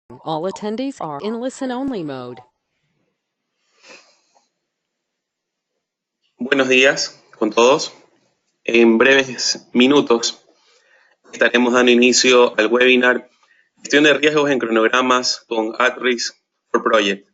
All attendees are in listen-only mode. Buenos días con todos. En breves minutos estaremos dando inicio al webinar Gestión de riesgos en cronogramas con At-Risk for Project.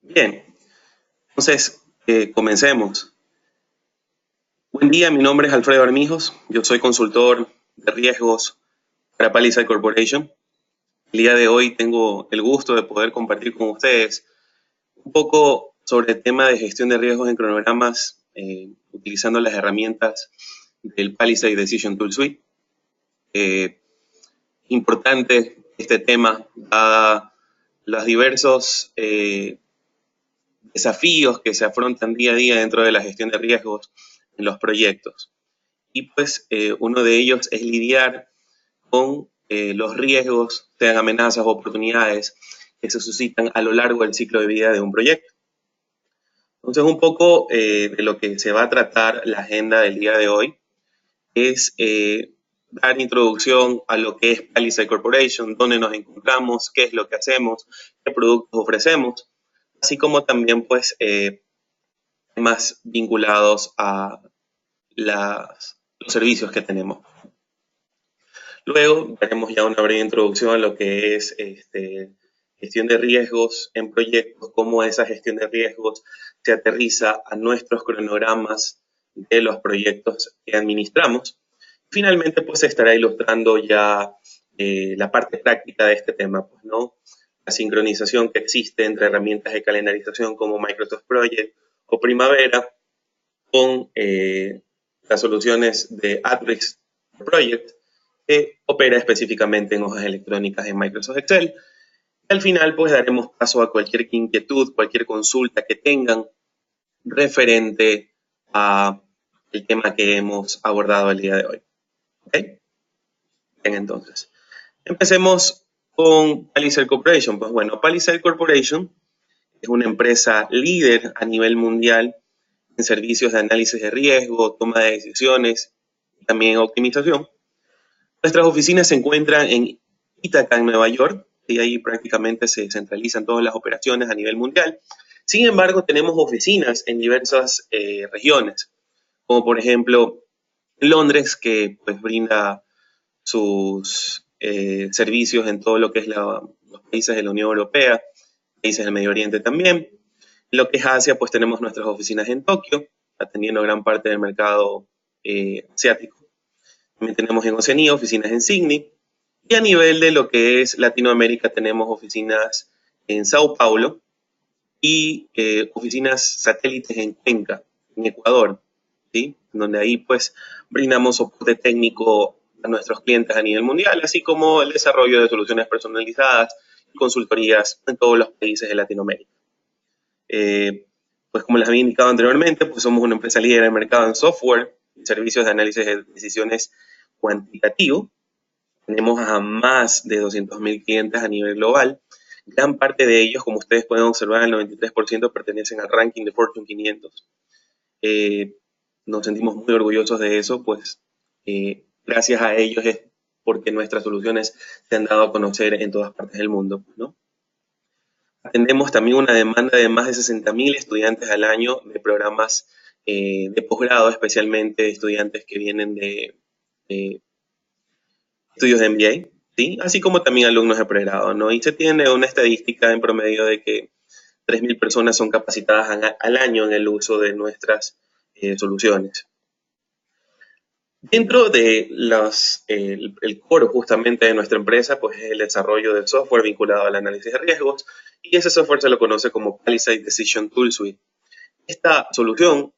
Bien, entonces comencemos. Buen día, mi nombre es Alfredo Armijos, yo soy consultor de riesgos para Palisade Corporation. El día de hoy tengo el gusto de poder compartir con ustedes un poco sobre el tema de gestión de riesgos en cronogramas utilizando las herramientas del Palisade Decision Tool Suite. Importante este tema, dada los diversos desafíos que se afrontan día a día dentro de la gestión de riesgos en los proyectos. Y pues uno de ellos es lidiar con los riesgos, sean amenazas o oportunidades que se suscitan a lo largo del ciclo de vida de un proyecto. Entonces, un poco de lo que se va a tratar la agenda del día de hoy es dar introducción a lo que es Palisade Corporation, dónde nos encontramos, qué es lo que hacemos, qué productos ofrecemos, así como también pues temas vinculados a los servicios que tenemos. Luego daremos ya una breve introducción a lo que es gestión de riesgos en proyectos, cómo esa gestión de riesgos se aterriza a nuestros cronogramas de los proyectos que administramos. Finalmente, pues se estará ilustrando ya la parte práctica de este tema, pues, ¿no? La sincronización que existe entre herramientas de calendarización como Microsoft Project o Primavera con las soluciones de At-Risk Project, que opera específicamente en hojas electrónicas en Microsoft Excel. Y al final, pues daremos paso a cualquier inquietud, cualquier consulta que tengan referente al tema que hemos abordado el día de hoy. ¿Ok? Bien, entonces. Empecemos con Palisade Corporation. Pues bueno, Palisade Corporation es una empresa líder a nivel mundial en servicios de análisis de riesgo, toma de decisiones y también optimización. Nuestras oficinas se encuentran en Ítaca, en Nueva York, y ahí prácticamente se centralizan todas las operaciones a nivel mundial. Sin embargo, tenemos oficinas en diversas regiones, como por ejemplo Londres, que pues brinda sus servicios en todo lo que es los países de la Unión Europea, países del Medio Oriente también. En lo que es Asia, pues tenemos nuestras oficinas en Tokio, atendiendo gran parte del mercado asiático. También tenemos en Oceanía oficinas en Sydney. Y a nivel de lo que es Latinoamérica, tenemos oficinas en Sao Paulo y oficinas satélites en Cuenca, en Ecuador, ¿sí? Donde ahí pues brindamos soporte técnico a nuestros clientes a nivel mundial, así como el desarrollo de soluciones personalizadas y consultorías en todos los países de Latinoamérica. Pues como les había indicado anteriormente, pues somos una empresa líder en el mercado en software y servicios de análisis de decisiones cuantitativo. Tenemos a más de 200.000 clientes a nivel global. Gran parte de ellos, como ustedes pueden observar, el 93% pertenecen al ranking de Fortune 500. Nos sentimos muy orgullosos de eso, pues gracias a ellos es porque nuestras soluciones se han dado a conocer en todas partes del mundo, ¿no? Atendemos también una demanda de más de 60.000 estudiantes al año de programas de posgrado, especialmente estudiantes que vienen de estudios de MBA, ¿sí? Así como también alumnos de pregrado, ¿no? Y se tiene una estadística en promedio de que 3.000 personas son capacitadas al año en el uso de nuestras soluciones. Dentro de el core justamente de nuestra empresa, pues es el desarrollo del software vinculado al análisis de riesgos, y ese software se lo conoce como Palisade Decision Tool Suite. Esta solución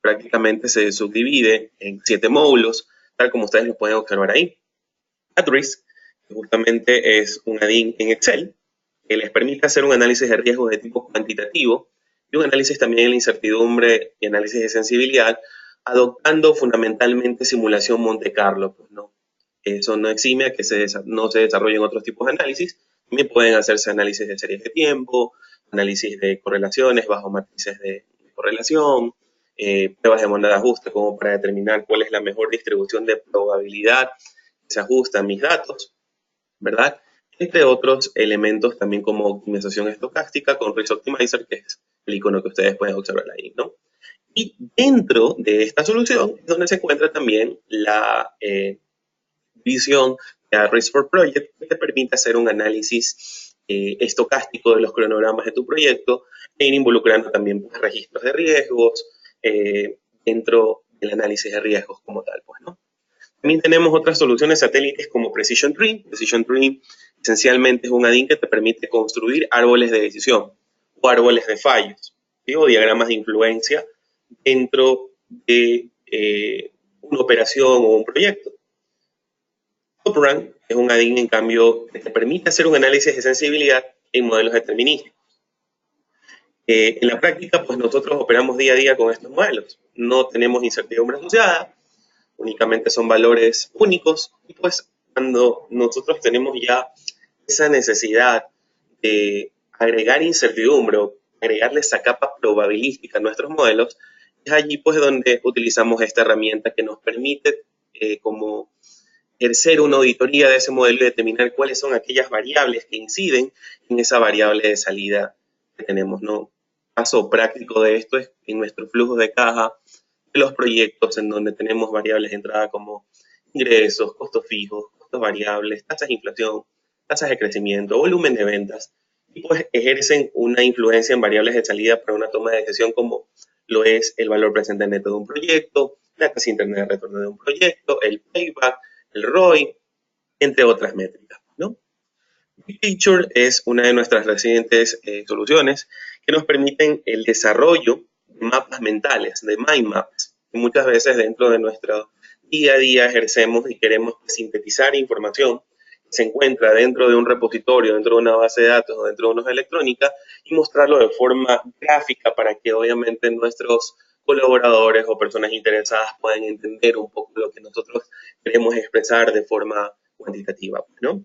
prácticamente se subdivide en 7 módulos, tal como ustedes lo pueden observar ahí. At-Risk, que justamente es un add-in en Excel, que les permite hacer un análisis de riesgos de tipo cuantitativo, y un análisis también de la incertidumbre y análisis de sensibilidad, adoptando fundamentalmente simulación Monte Carlo, pues, ¿no? Eso no exime a que no se desarrollen otros tipos de análisis. También pueden hacerse análisis de series de tiempo, análisis de correlaciones bajo matrices de correlación, pruebas de moneda de ajuste como para determinar cuál es la mejor distribución de probabilidad que se ajusta a mis datos, ¿verdad? Entre otros elementos también como optimización estocástica con Risk Optimizer, que es el icono que ustedes pueden observar ahí, ¿no? Y dentro de esta solución es donde se encuentra también la visión de Risk for Project, que te permite hacer un análisis estocástico de los cronogramas de tu proyecto e ir involucrando también pues, registros de riesgos dentro del análisis de riesgos como tal, pues, ¿no? También tenemos otras soluciones satélites como Precision Tree. Precision Tree esencialmente es un add-in que te permite construir árboles de decisión o árboles de fallos, ¿sí? O diagramas de influencia dentro de una operación o un proyecto. TopRun es un add-in, en cambio, que te permite hacer un análisis de sensibilidad en modelos determinísticos. En la práctica, pues nosotros operamos día a día con estos modelos. No tenemos incertidumbre asociada, únicamente son valores únicos. Y pues cuando nosotros tenemos ya esa necesidad de agregar incertidumbre o agregarle esa capa probabilística a nuestros modelos, es allí pues donde utilizamos esta herramienta que nos permite como ejercer una auditoría de ese modelo y determinar cuáles son aquellas variables que inciden en esa variable de salida que tenemos, ¿no? Caso práctico de esto es en nuestro flujo de caja de los proyectos en donde tenemos variables de entrada como ingresos, costos fijos, costos variables, tasas de inflación, tasas de crecimiento, volumen de ventas, y pues ejercen una influencia en variables de salida para una toma de decisión como lo es el valor presente neto de un proyecto, la tasa interna de retorno de un proyecto, el payback, el ROI, entre otras métricas, ¿no? Big Picture es una de nuestras recientes soluciones que nos permiten el desarrollo de mapas mentales, de mind maps, que muchas veces dentro de nuestro día a día ejercemos y queremos sintetizar información que se encuentra dentro de un repositorio, dentro de una base de datos o dentro de una electrónica y mostrarlo de forma gráfica para que obviamente nuestros colaboradores o personas interesadas puedan entender un poco lo que nosotros queremos expresar de forma cuantitativa, ¿no?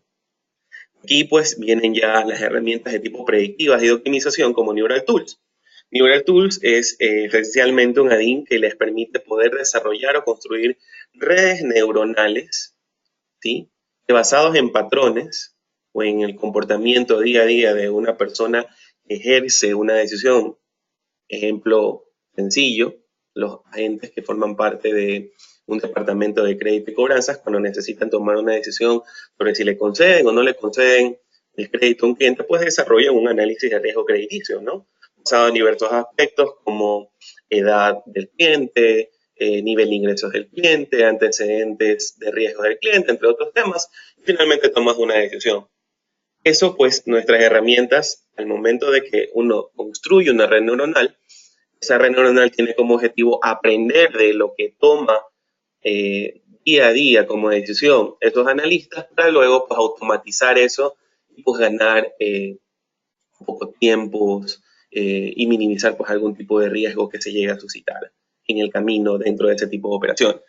Aquí pues vienen ya las herramientas de tipo predictivas y de optimización como Neural Tools. Neural Tools es esencialmente un add-in que les permite poder desarrollar o construir redes neuronales, ¿sí? Que basados en patrones o en el comportamiento día a día de una persona que ejerce una decisión. Ejemplo sencillo, los agentes que forman parte de un departamento de crédito y cobranzas cuando necesitan tomar una decisión sobre si le conceden o no le conceden el crédito a un cliente, pues desarrollan un análisis de riesgo crediticio, ¿no? Basado en diversos aspectos como edad del cliente, nivel de ingresos del cliente, antecedentes de riesgo del cliente, entre otros temas, y finalmente tomas una decisión. Eso, pues, nuestras herramientas, al momento de que uno construye una red neuronal, esa red neuronal tiene como objetivo aprender de lo que toma día a día como decisión estos analistas para luego pues, automatizar eso y pues ganar pocos tiempos y minimizar pues algún tipo de riesgo que se llegue a suscitar en el camino dentro de ese tipo de operaciones.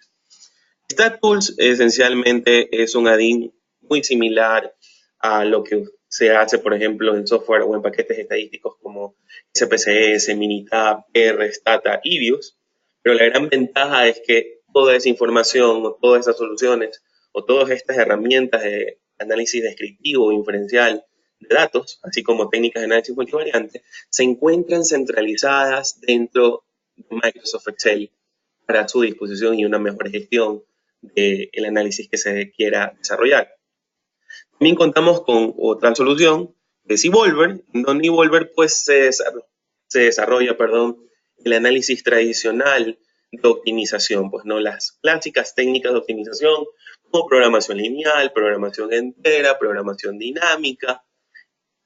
StatTools esencialmente es un add-in muy similar a lo que se hace, por ejemplo, en software o en paquetes estadísticos como SPSS, Minitab, R, Stata y Views, pero la gran ventaja es que toda esa información o todas esas soluciones o todas estas herramientas de análisis descriptivo o inferencial de datos, así como técnicas de análisis multivariante, se encuentran centralizadas dentro de Microsoft Excel para su disposición y una mejor gestión del análisis que se quiera desarrollar. También contamos con otra solución, que es Evolver, donde Evolver pues se desarrolla el análisis tradicional de optimización, pues no las clásicas técnicas de optimización como programación lineal, programación entera, programación dinámica,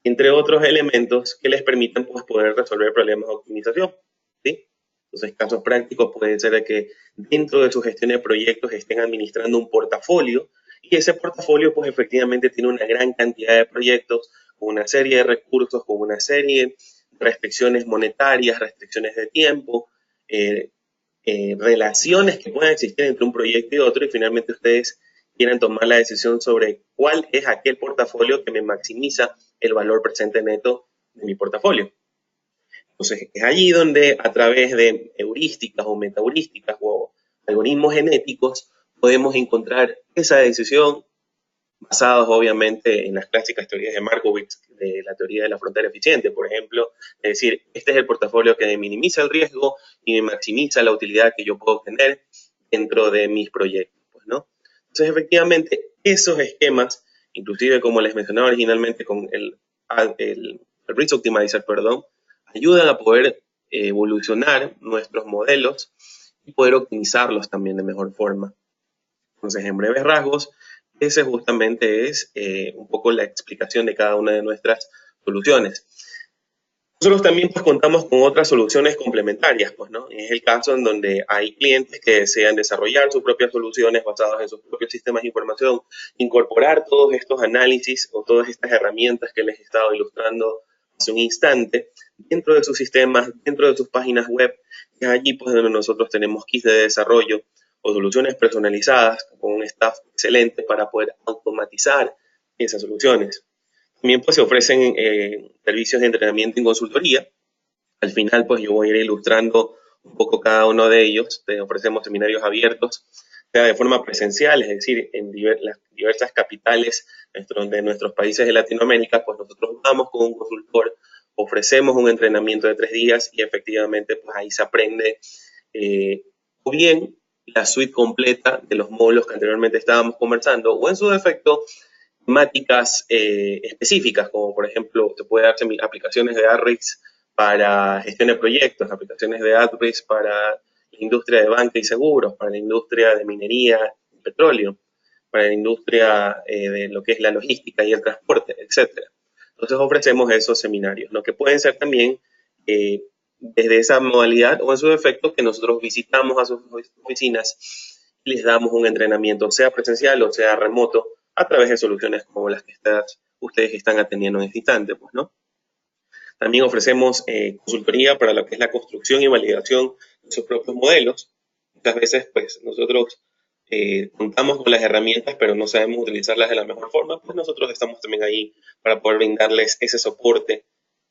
entre otros elementos que les permitan pues, poder resolver problemas de optimización, ¿sí? Entonces, casos prácticos pueden ser de que dentro de su gestión de proyectos estén administrando un portafolio y ese portafolio pues efectivamente tiene una gran cantidad de proyectos con una serie de recursos, con una serie de restricciones monetarias, restricciones de tiempo, relaciones que puedan existir entre un proyecto y otro, y finalmente ustedes quieran tomar la decisión sobre cuál es aquel portafolio que me maximiza el valor presente neto de mi portafolio. Entonces, es allí donde a través de heurísticas o metaheurísticas o algoritmos genéticos podemos encontrar esa decisión basados obviamente en las clásicas teorías de Markowitz, de la teoría de la frontera eficiente, por ejemplo, es decir, este es el portafolio que me minimiza el riesgo y me maximiza la utilidad que yo puedo obtener dentro de mis proyectos, pues, ¿no? Entonces, efectivamente, esos esquemas, inclusive como les mencionaba originalmente con el Risk Optimizer, perdón, ayudan a poder evolucionar nuestros modelos y poder optimizarlos también de mejor forma. Entonces, en breves rasgos, ese justamente es un poco la explicación de cada una de nuestras soluciones. Nosotros también pues contamos con otras soluciones complementarias, pues, ¿no? Es el caso en donde hay clientes que desean desarrollar sus propias soluciones basadas en sus propios sistemas de información, incorporar todos estos análisis o todas estas herramientas que les he estado ilustrando hace un instante dentro de sus sistemas, dentro de sus páginas web, que es allí pues donde nosotros tenemos kits de desarrollo o soluciones personalizadas con un staff excelente para poder automatizar esas soluciones. También pues se ofrecen servicios de entrenamiento y consultoría. Al final pues yo voy a ir ilustrando un poco cada uno de ellos. Te ofrecemos seminarios abiertos, sea de forma presencial, es decir, en las diversas capitales de nuestros países de Latinoamérica, pues nosotros vamos con un consultor, ofrecemos un entrenamiento de 3 días y efectivamente pues ahí se aprende o bien la suite completa de los módulos que anteriormente estábamos conversando, o en su defecto, temáticas específicas, como por ejemplo, se puede darse aplicaciones de AdRix para gestión de proyectos, aplicaciones de AdRix para la industria de banca y seguros, para la industria de minería y petróleo, para la industria de lo que es la logística y el transporte, etc. Entonces ofrecemos esos seminarios, ¿no? Que pueden ser también desde esa modalidad o en su defecto que nosotros visitamos a sus oficinas y les damos un entrenamiento, sea presencial o sea remoto, a través de soluciones como las que ustedes están atendiendo en este instante, pues, ¿no? También ofrecemos consultoría para lo que es la construcción y validación de sus propios modelos. Muchas veces, pues, nosotros contamos con las herramientas, pero no sabemos utilizarlas de la mejor forma, pues nosotros estamos también ahí para poder brindarles ese soporte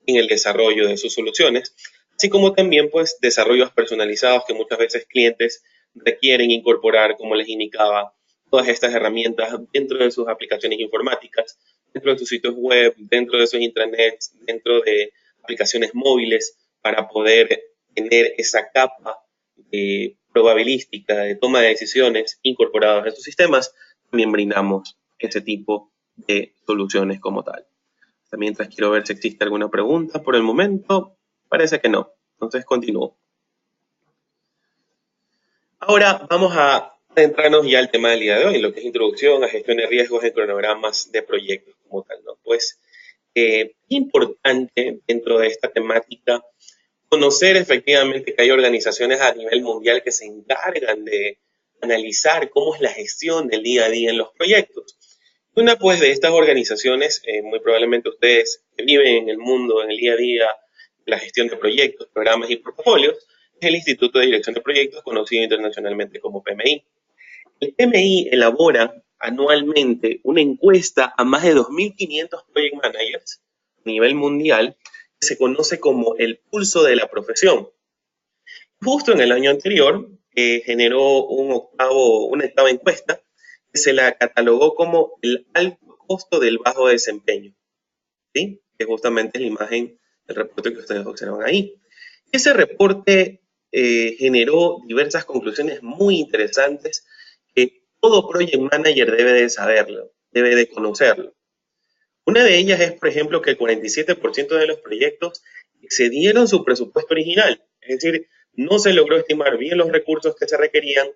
en el desarrollo de sus soluciones, así como también, pues, desarrollos personalizados que muchas veces clientes requieren incorporar, como les indicaba, todas estas herramientas dentro de sus aplicaciones informáticas, dentro de sus sitios web, dentro de sus intranets, dentro de aplicaciones móviles, para poder tener esa capa probabilística de toma de decisiones incorporadas en sus sistemas. También brindamos ese tipo de soluciones como tal. Mientras quiero ver si existe alguna pregunta. Por el momento, parece que no. Entonces, continúo. Ahora vamos a adentrarnos ya al tema del día de hoy, lo que es introducción a gestión de riesgos en cronogramas de proyectos como tal, ¿no? Pues es importante dentro de esta temática conocer efectivamente que hay organizaciones a nivel mundial que se encargan de analizar cómo es la gestión del día a día en los proyectos. Una pues de estas organizaciones, muy probablemente ustedes que viven en el mundo, en el día a día, la gestión de proyectos, programas y portafolios, es el Instituto de Dirección de Proyectos, conocido internacionalmente como PMI. El PMI elabora anualmente una encuesta a más de 2.500 project managers a nivel mundial, que se conoce como el pulso de la profesión. Justo en el año anterior generó una octava encuesta que se la catalogó como el alto costo del bajo desempeño, ¿sí? Que justamente es la imagen del reporte que ustedes observan ahí. Ese reporte generó diversas conclusiones muy interesantes que todo project manager debe de saberlo, debe de conocerlo. Una de ellas es, por ejemplo, que el 47% de los proyectos excedieron su presupuesto original, es decir, no se logró estimar bien los recursos que se requerían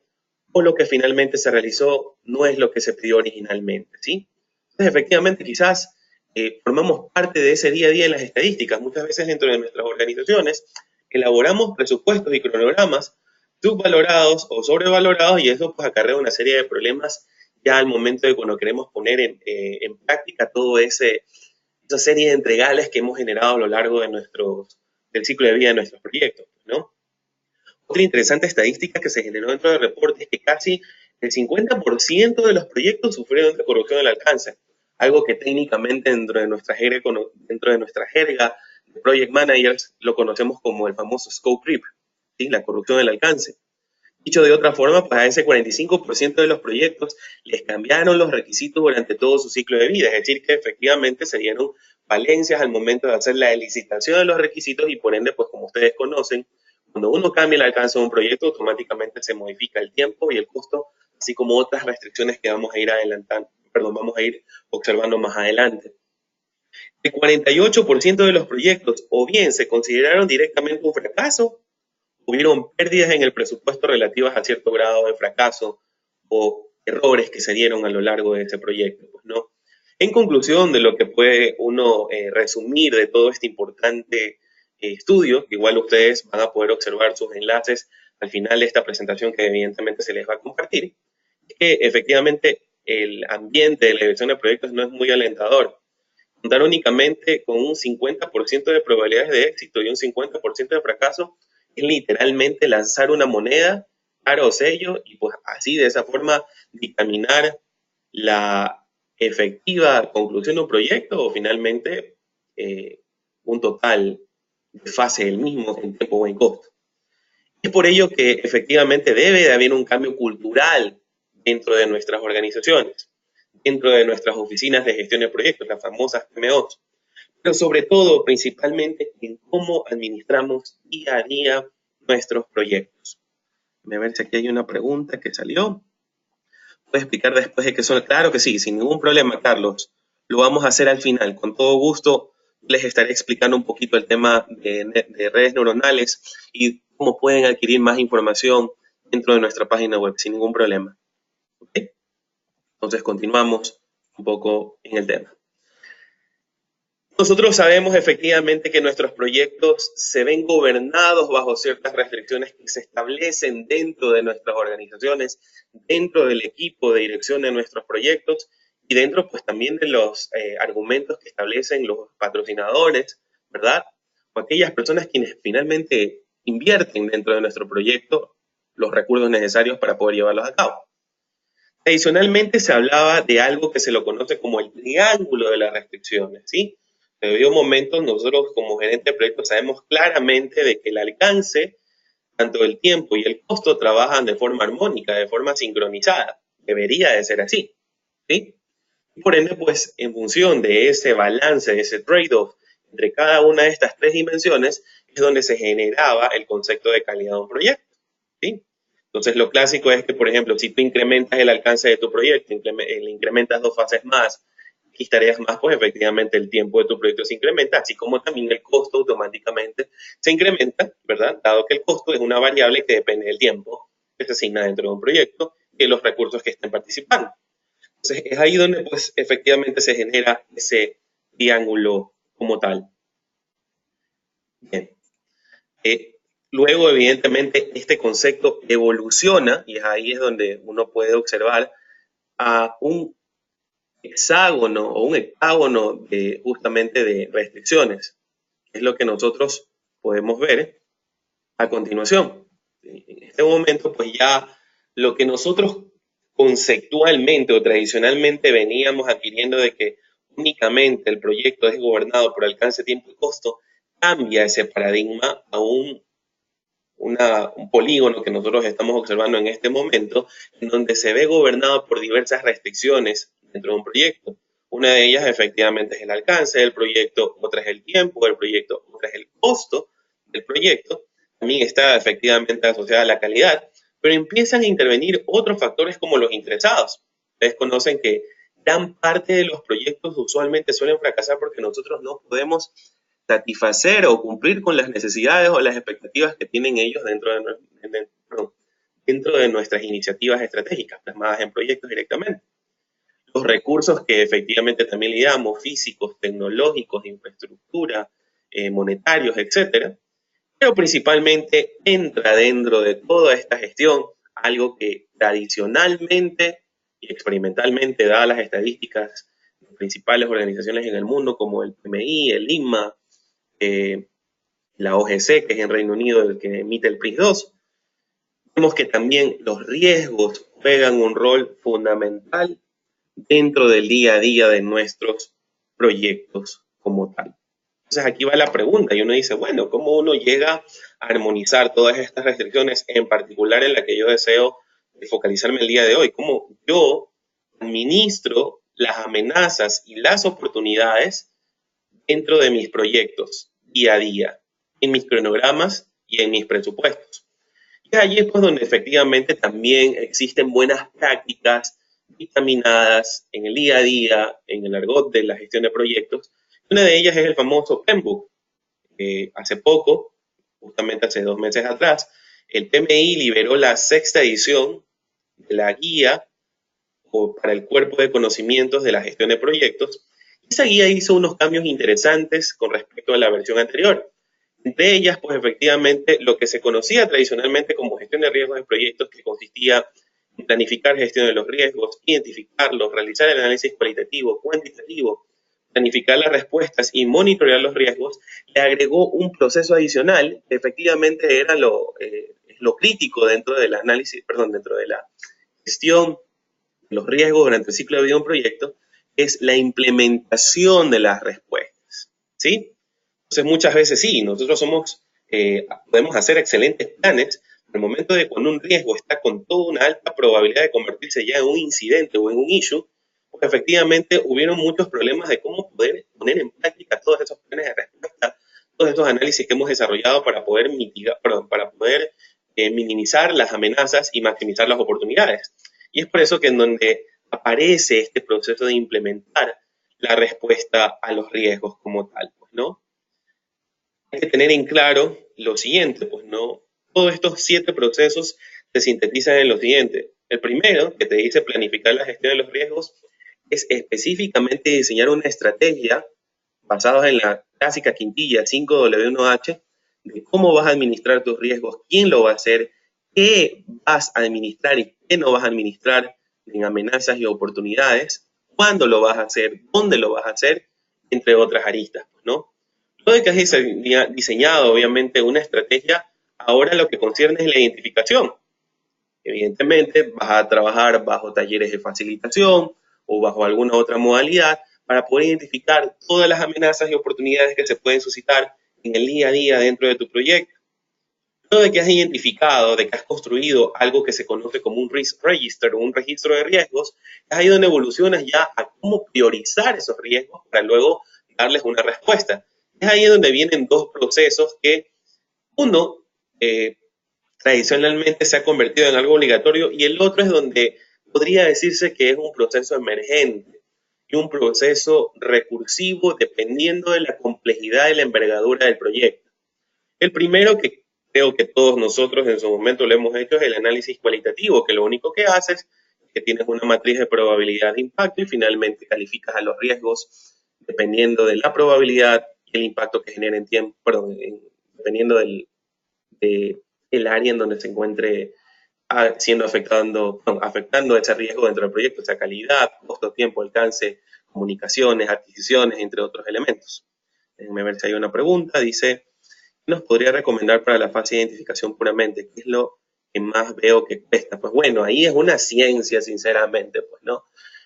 o lo que finalmente se realizó no es lo que se pidió originalmente, ¿sí? Entonces, efectivamente, quizás formamos parte de ese día a día en las estadísticas. Muchas veces dentro de nuestras organizaciones elaboramos presupuestos y cronogramas subvalorados o sobrevalorados y eso pues acarrea una serie de problemas ya al momento de cuando queremos poner en práctica todo esa serie de entregables que hemos generado a lo largo de nuestros del ciclo de vida de nuestros proyectos, ¿no? Otra interesante estadística que se generó dentro del reporte es que casi el 50% de los proyectos sufrieron de corrupción del alcance, algo que técnicamente dentro de nuestra jerga de project managers lo conocemos como el famoso scope creep, ¿sí? La corrupción del alcance. Dicho de otra forma, pues a ese 45% de los proyectos les cambiaron los requisitos durante todo su ciclo de vida, es decir, que efectivamente se dieron falencias al momento de hacer la licitación de los requisitos y por ende, pues como ustedes conocen, cuando uno cambia el alcance de un proyecto, automáticamente se modifica el tiempo y el costo, así como otras restricciones que vamos a ir vamos a ir observando más adelante. El 48% de los proyectos o bien se consideraron directamente un fracaso, hubieron pérdidas en el presupuesto relativas a cierto grado de fracaso o errores que se dieron a lo largo de ese proyecto, pues, ¿no? En conclusión, de lo que puede uno resumir de todo este importante estudio, que igual ustedes van a poder observar sus enlaces al final de esta presentación que evidentemente se les va a compartir, es que efectivamente el ambiente de la dirección de proyectos no es muy alentador. Contar únicamente con un 50% de probabilidades de éxito y un 50% de fracaso es literalmente lanzar una moneda, cara o sello, y pues así de esa forma dictaminar la efectiva conclusión de un proyecto o finalmente un total de fase del mismo en tiempo o en costo. Es por ello que efectivamente debe de haber un cambio cultural dentro de nuestras organizaciones, dentro de nuestras oficinas de gestión de proyectos, las famosas PMOs, pero sobre todo, principalmente, en cómo administramos día a día nuestros proyectos. A ver si aquí hay una pregunta que salió. ¿Puedes explicar después de qué son? Claro que sí, sin ningún problema, Carlos. Lo vamos a hacer al final. Con todo gusto les estaré explicando un poquito el tema de redes neuronales y cómo pueden adquirir más información dentro de nuestra página web, sin ningún problema. ¿Okay? Entonces continuamos un poco en el tema. Nosotros sabemos efectivamente que nuestros proyectos se ven gobernados bajo ciertas restricciones que se establecen dentro de nuestras organizaciones, dentro del equipo de dirección de nuestros proyectos y dentro pues también de los argumentos que establecen los patrocinadores, ¿verdad? O aquellas personas quienes finalmente invierten dentro de nuestro proyecto los recursos necesarios para poder llevarlos a cabo. Adicionalmente se hablaba de algo que se lo conoce como el triángulo de las restricciones, ¿sí? En debido momento, nosotros como gerente de proyectos sabemos claramente de que el alcance, tanto el tiempo y el costo trabajan de forma armónica, de forma sincronizada. Debería de ser así, ¿sí? Y por ende, pues, en función de ese balance, de ese trade-off entre cada una de estas tres dimensiones, es donde se generaba el concepto de calidad de un proyecto, ¿sí? Entonces, lo clásico es que, por ejemplo, si tú incrementas el alcance de tu proyecto, le incrementas 2 fases más, X tareas más, pues efectivamente el tiempo de tu proyecto se incrementa, así como también el costo automáticamente se incrementa, ¿verdad? Dado que el costo es una variable que depende del tiempo que se asigna dentro de un proyecto y de los recursos que estén participando. Entonces, es ahí donde, pues, efectivamente se genera ese triángulo como tal. Bien. Luego, evidentemente, este concepto evoluciona y ahí es donde uno puede observar a un hexágono o un hectágono justamente de restricciones, que es lo que nosotros podemos ver a continuación. En este momento, pues ya lo que nosotros conceptualmente o tradicionalmente veníamos adquiriendo de que únicamente el proyecto es gobernado por alcance, tiempo y costo, cambia ese paradigma a un polígono que nosotros estamos observando en este momento, en donde se ve gobernado por diversas restricciones dentro de un proyecto. Una de ellas efectivamente es el alcance del proyecto, otra es el tiempo del proyecto, otra es el costo del proyecto. También está efectivamente asociada a la calidad, pero empiezan a intervenir otros factores como los interesados. Ustedes conocen que gran parte de los proyectos usualmente suelen fracasar porque nosotros no podemos satisfacer o cumplir con las necesidades o las expectativas que tienen ellos dentro de nuestras iniciativas estratégicas plasmadas en proyectos directamente. Los recursos que efectivamente también le damos, físicos, tecnológicos, de infraestructura, monetarios, etcétera, pero principalmente entra dentro de toda esta gestión algo que tradicionalmente y experimentalmente, dadas las estadísticas de principales organizaciones en el mundo como el PMI, el INMA, la OGC, que es en Reino Unido el que emite el PRIS 2, vemos que también los riesgos juegan un rol fundamental dentro del día a día de nuestros proyectos como tal. Entonces aquí va la pregunta y uno dice, bueno, ¿cómo uno llega a armonizar todas estas restricciones, en particular en la que yo deseo focalizarme el día de hoy? ¿Cómo yo administro las amenazas y las oportunidades dentro de mis proyectos día a día, en mis cronogramas y en mis presupuestos? Y allí es pues donde efectivamente también existen buenas prácticas dictaminadas en el día a día, en el argot de la gestión de proyectos. Una de ellas es el famoso PMBOK. Hace poco, justamente hace 2 meses atrás, el PMI liberó la 6ª edición de la guía para el cuerpo de conocimientos de la gestión de proyectos. Esa guía hizo unos cambios interesantes con respecto a la versión anterior. Entre ellas, pues efectivamente, lo que se conocía tradicionalmente como gestión de riesgos de proyectos, que consistía en planificar gestión de los riesgos, identificarlos, realizar el análisis cualitativo, cuantitativo, planificar las respuestas y monitorear los riesgos, le agregó un proceso adicional que efectivamente era lo crítico dentro del análisis, perdón, dentro de la gestión de los riesgos durante el ciclo de vida de un proyecto, es la implementación de las respuestas, ¿sí? Entonces, muchas veces sí, nosotros podemos hacer excelentes planes, pero el momento de cuando un riesgo está con toda una alta probabilidad de convertirse ya en un incidente o en un issue, pues efectivamente hubieron muchos problemas de cómo poder poner en práctica todos esos planes de respuesta, todos estos análisis que hemos desarrollado para poder minimizar las amenazas y maximizar las oportunidades. Y es por eso que en donde aparece este proceso de implementar la respuesta a los riesgos como tal, pues, ¿no? Hay que tener en claro lo siguiente, pues no, todos estos 7 procesos se sintetizan en lo siguiente. El primero, que te dice planificar la gestión de los riesgos, es específicamente diseñar una estrategia basada en la clásica quintilla 5W1H de cómo vas a administrar tus riesgos, quién lo va a hacer, qué vas a administrar y qué no vas a administrar en amenazas y oportunidades, cuándo lo vas a hacer, dónde lo vas a hacer, entre otras aristas, pues, ¿no? Luego de que has diseñado, obviamente, una estrategia, ahora lo que concierne es la identificación. Evidentemente, vas a trabajar bajo talleres de facilitación o bajo alguna otra modalidad para poder identificar todas las amenazas y oportunidades que se pueden suscitar en el día a día dentro de tu proyecto. Luego de que has identificado, de que has construido algo que se conoce como un risk register o un registro de riesgos, es ahí donde evolucionas ya a cómo priorizar esos riesgos para luego darles una respuesta. Es ahí donde vienen 2 procesos que uno tradicionalmente se ha convertido en algo obligatorio y el otro es donde podría decirse que es un proceso emergente y un proceso recursivo dependiendo de la complejidad y la envergadura del proyecto. El primero, que creo que todos nosotros en su momento lo hemos hecho, es el análisis cualitativo, que lo único que haces es que tienes una matriz de probabilidad de impacto y finalmente calificas a los riesgos dependiendo de la probabilidad y el impacto que genera en tiempo, perdón, dependiendo del área en donde se encuentre siendo afectando ese riesgo dentro del proyecto, o sea, calidad, costo, tiempo, alcance, comunicaciones, adquisiciones, entre otros elementos. Déjenme ver si hay una pregunta. Dice, ¿qué nos podría recomendar para la fase de identificación puramente? ¿Qué es lo que más veo que cuesta? Pues bueno, ahí es una ciencia, sinceramente, pues, ¿no?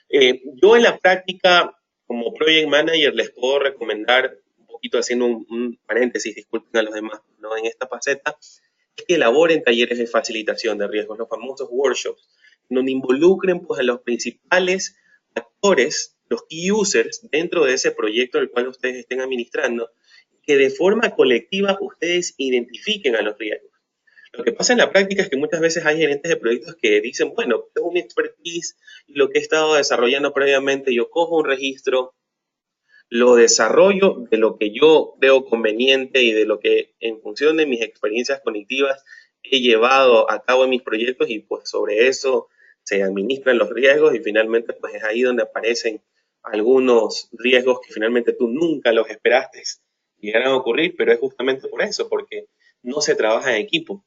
Yo en la práctica, como Project Manager, les puedo recomendar, un poquito haciendo un paréntesis, disculpen a los demás, ¿no? En esta faceta, es que elaboren talleres de facilitación de riesgos, los famosos workshops, donde involucren pues, a los principales actores, los key users dentro de ese proyecto del cual ustedes estén administrando, que de forma colectiva ustedes identifiquen a los riesgos. Lo que pasa en la práctica es que muchas veces hay gerentes de proyectos que dicen, bueno, tengo mi expertise y lo que he estado desarrollando previamente, yo cojo un registro, lo desarrollo de lo que yo veo conveniente y de lo que en función de mis experiencias cognitivas he llevado a cabo en mis proyectos y pues sobre eso se administran los riesgos y finalmente pues es ahí donde aparecen algunos riesgos que finalmente tú nunca los esperaste llegaran a ocurrir, pero es justamente por eso, porque no se trabaja en equipo.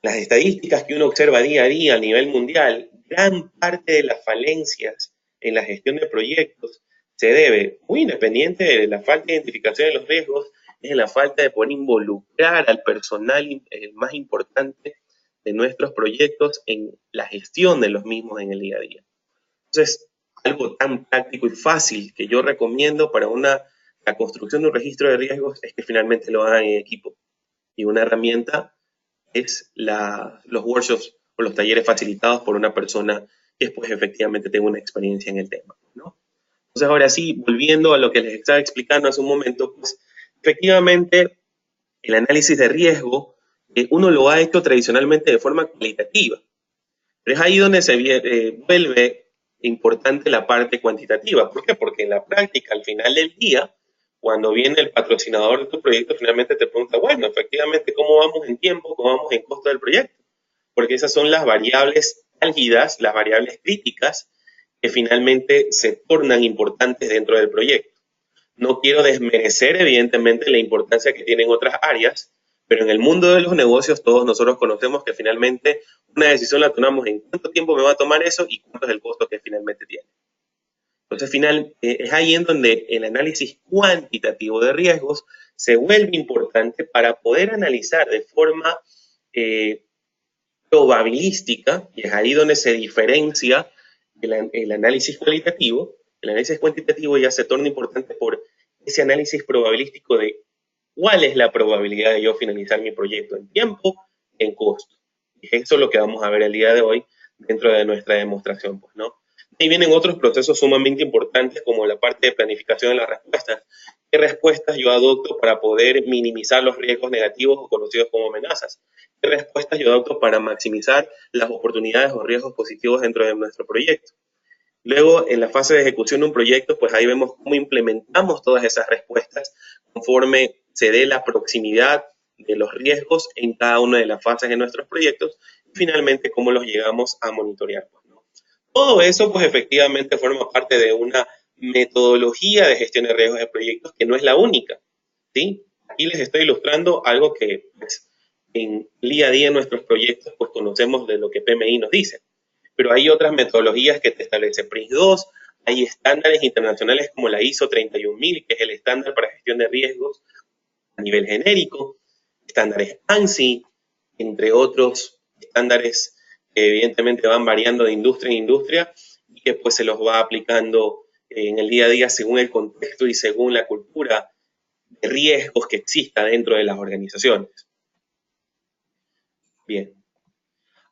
Las estadísticas que uno observa día a día a nivel mundial, gran parte de las falencias en la gestión de proyectos se debe, muy independiente de la falta de identificación de los riesgos, es en la falta de poder involucrar al personal más importante de nuestros proyectos en la gestión de los mismos en el día a día. Entonces, algo tan práctico y fácil que yo recomiendo para la construcción de un registro de riesgos es que finalmente lo hagan en equipo. Y una herramienta es los workshops o los talleres facilitados por una persona que pues efectivamente tenga una experiencia en el tema, ¿no? Entonces, ahora sí, volviendo a lo que les estaba explicando hace un momento, pues efectivamente el análisis de riesgo uno lo ha hecho tradicionalmente de forma cualitativa, pero es ahí donde vuelve importante la parte cuantitativa. ¿Por qué? Porque en la práctica, al final del día, cuando viene el patrocinador de tu proyecto, finalmente te pregunta, bueno, efectivamente, ¿cómo vamos en tiempo? ¿Cómo vamos en costo del proyecto? Porque esas son las variables álgidas, las variables críticas, que finalmente se tornan importantes dentro del proyecto. No quiero desmerecer, evidentemente, la importancia que tienen otras áreas, pero en el mundo de los negocios todos nosotros conocemos que finalmente una decisión la tomamos en cuánto tiempo me va a tomar eso y cuánto es el costo que finalmente tiene. Entonces, es ahí en donde el análisis cuantitativo de riesgos se vuelve importante para poder analizar de forma probabilística, y es ahí donde se diferencia el análisis cualitativo. El análisis cuantitativo ya se torna importante por ese análisis probabilístico de cuál es la probabilidad de yo finalizar mi proyecto en tiempo, en costo. Y eso es lo que vamos a ver el día de hoy dentro de nuestra demostración, pues, ¿no? Ahí vienen otros procesos sumamente importantes como la parte de planificación de las respuestas. ¿Qué respuestas yo adopto para poder minimizar los riesgos negativos o conocidos como amenazas? ¿Qué respuestas yo adopto para maximizar las oportunidades o riesgos positivos dentro de nuestro proyecto? Luego, en la fase de ejecución de un proyecto, pues ahí vemos cómo implementamos todas esas respuestas conforme se dé la proximidad de los riesgos en cada una de las fases de nuestros proyectos y finalmente cómo los llegamos a monitorear, ¿no? Todo eso, pues efectivamente forma parte de una metodología de gestión de riesgos de proyectos que no es la única, ¿sí? Aquí les estoy ilustrando algo que pues, en día a día en nuestros proyectos pues conocemos de lo que PMI nos dice. Pero hay otras metodologías que te establece PRINCE2, hay estándares internacionales como la ISO 31000, que es el estándar para gestión de riesgos a nivel genérico, estándares ANSI, entre otros estándares que evidentemente van variando de industria en industria y que pues se los va aplicando en el día a día según el contexto y según la cultura de riesgos que exista dentro de las organizaciones. Bien.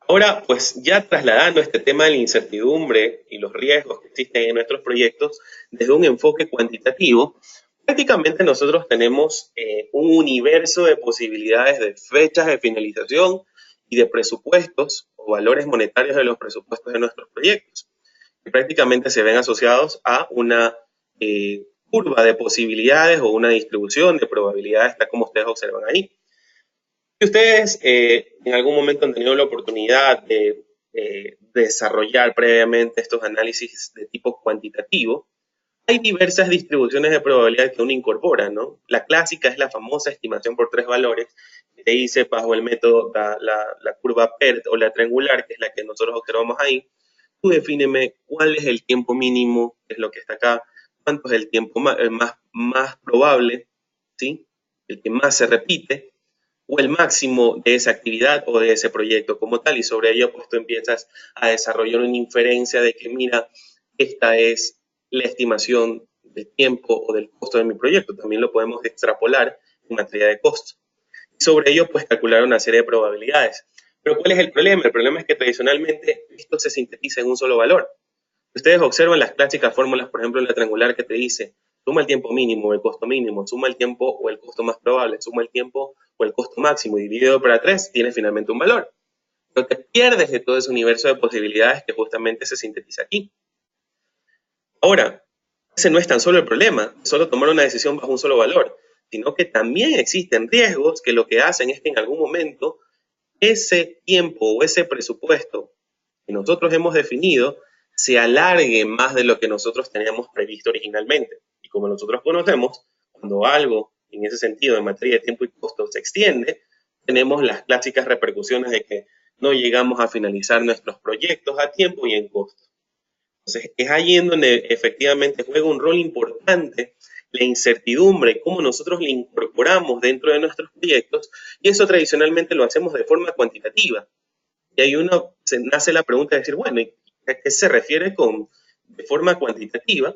Ahora, pues ya trasladando este tema de la incertidumbre y los riesgos que existen en nuestros proyectos desde un enfoque cuantitativo, prácticamente nosotros tenemos un universo de posibilidades de fechas de finalización y de presupuestos o valores monetarios de los presupuestos de nuestros proyectos, que prácticamente se ven asociados a una curva de posibilidades o una distribución de probabilidades, tal como ustedes observan ahí. Si ustedes en algún momento han tenido la oportunidad de desarrollar previamente estos análisis de tipo cuantitativo, hay diversas distribuciones de probabilidad que uno incorpora, ¿no? La clásica es la famosa estimación por tres valores, que te dice bajo el método, la curva PERT o la triangular, que es la que nosotros observamos ahí, tú defíneme cuál es el tiempo mínimo, que es lo que está acá, cuánto es el tiempo más probable, ¿sí? El que más se repite, o el máximo de esa actividad o de ese proyecto como tal, y sobre ello pues tú empiezas a desarrollar una inferencia de que mira, esta es la estimación del tiempo o del costo de mi proyecto. También lo podemos extrapolar en materia de costo. Y sobre ello pues calcular una serie de probabilidades. Pero ¿cuál es el problema? El problema es que tradicionalmente esto se sintetiza en un solo valor. Ustedes observan las clásicas fórmulas, por ejemplo, la triangular que te dice, suma el tiempo mínimo o el costo mínimo, suma el tiempo o el costo más probable, suma el tiempo o el costo máximo y dividido por 3, tienes finalmente un valor. Pero te pierdes de todo ese universo de posibilidades que justamente se sintetiza aquí. Ahora, ese no es tan solo el problema, solo tomar una decisión bajo un solo valor, sino que también existen riesgos que lo que hacen es que en algún momento ese tiempo o ese presupuesto que nosotros hemos definido se alargue más de lo que nosotros teníamos previsto originalmente. Y como nosotros conocemos, cuando algo en ese sentido en materia de tiempo y costo se extiende, tenemos las clásicas repercusiones de que no llegamos a finalizar nuestros proyectos a tiempo y en costo. Entonces, es ahí en donde efectivamente juega un rol importante la incertidumbre, cómo nosotros la incorporamos dentro de nuestros proyectos, y eso tradicionalmente lo hacemos de forma cuantitativa. Y ahí se nace la pregunta de decir, bueno, ¿a qué se refiere con de forma cuantitativa?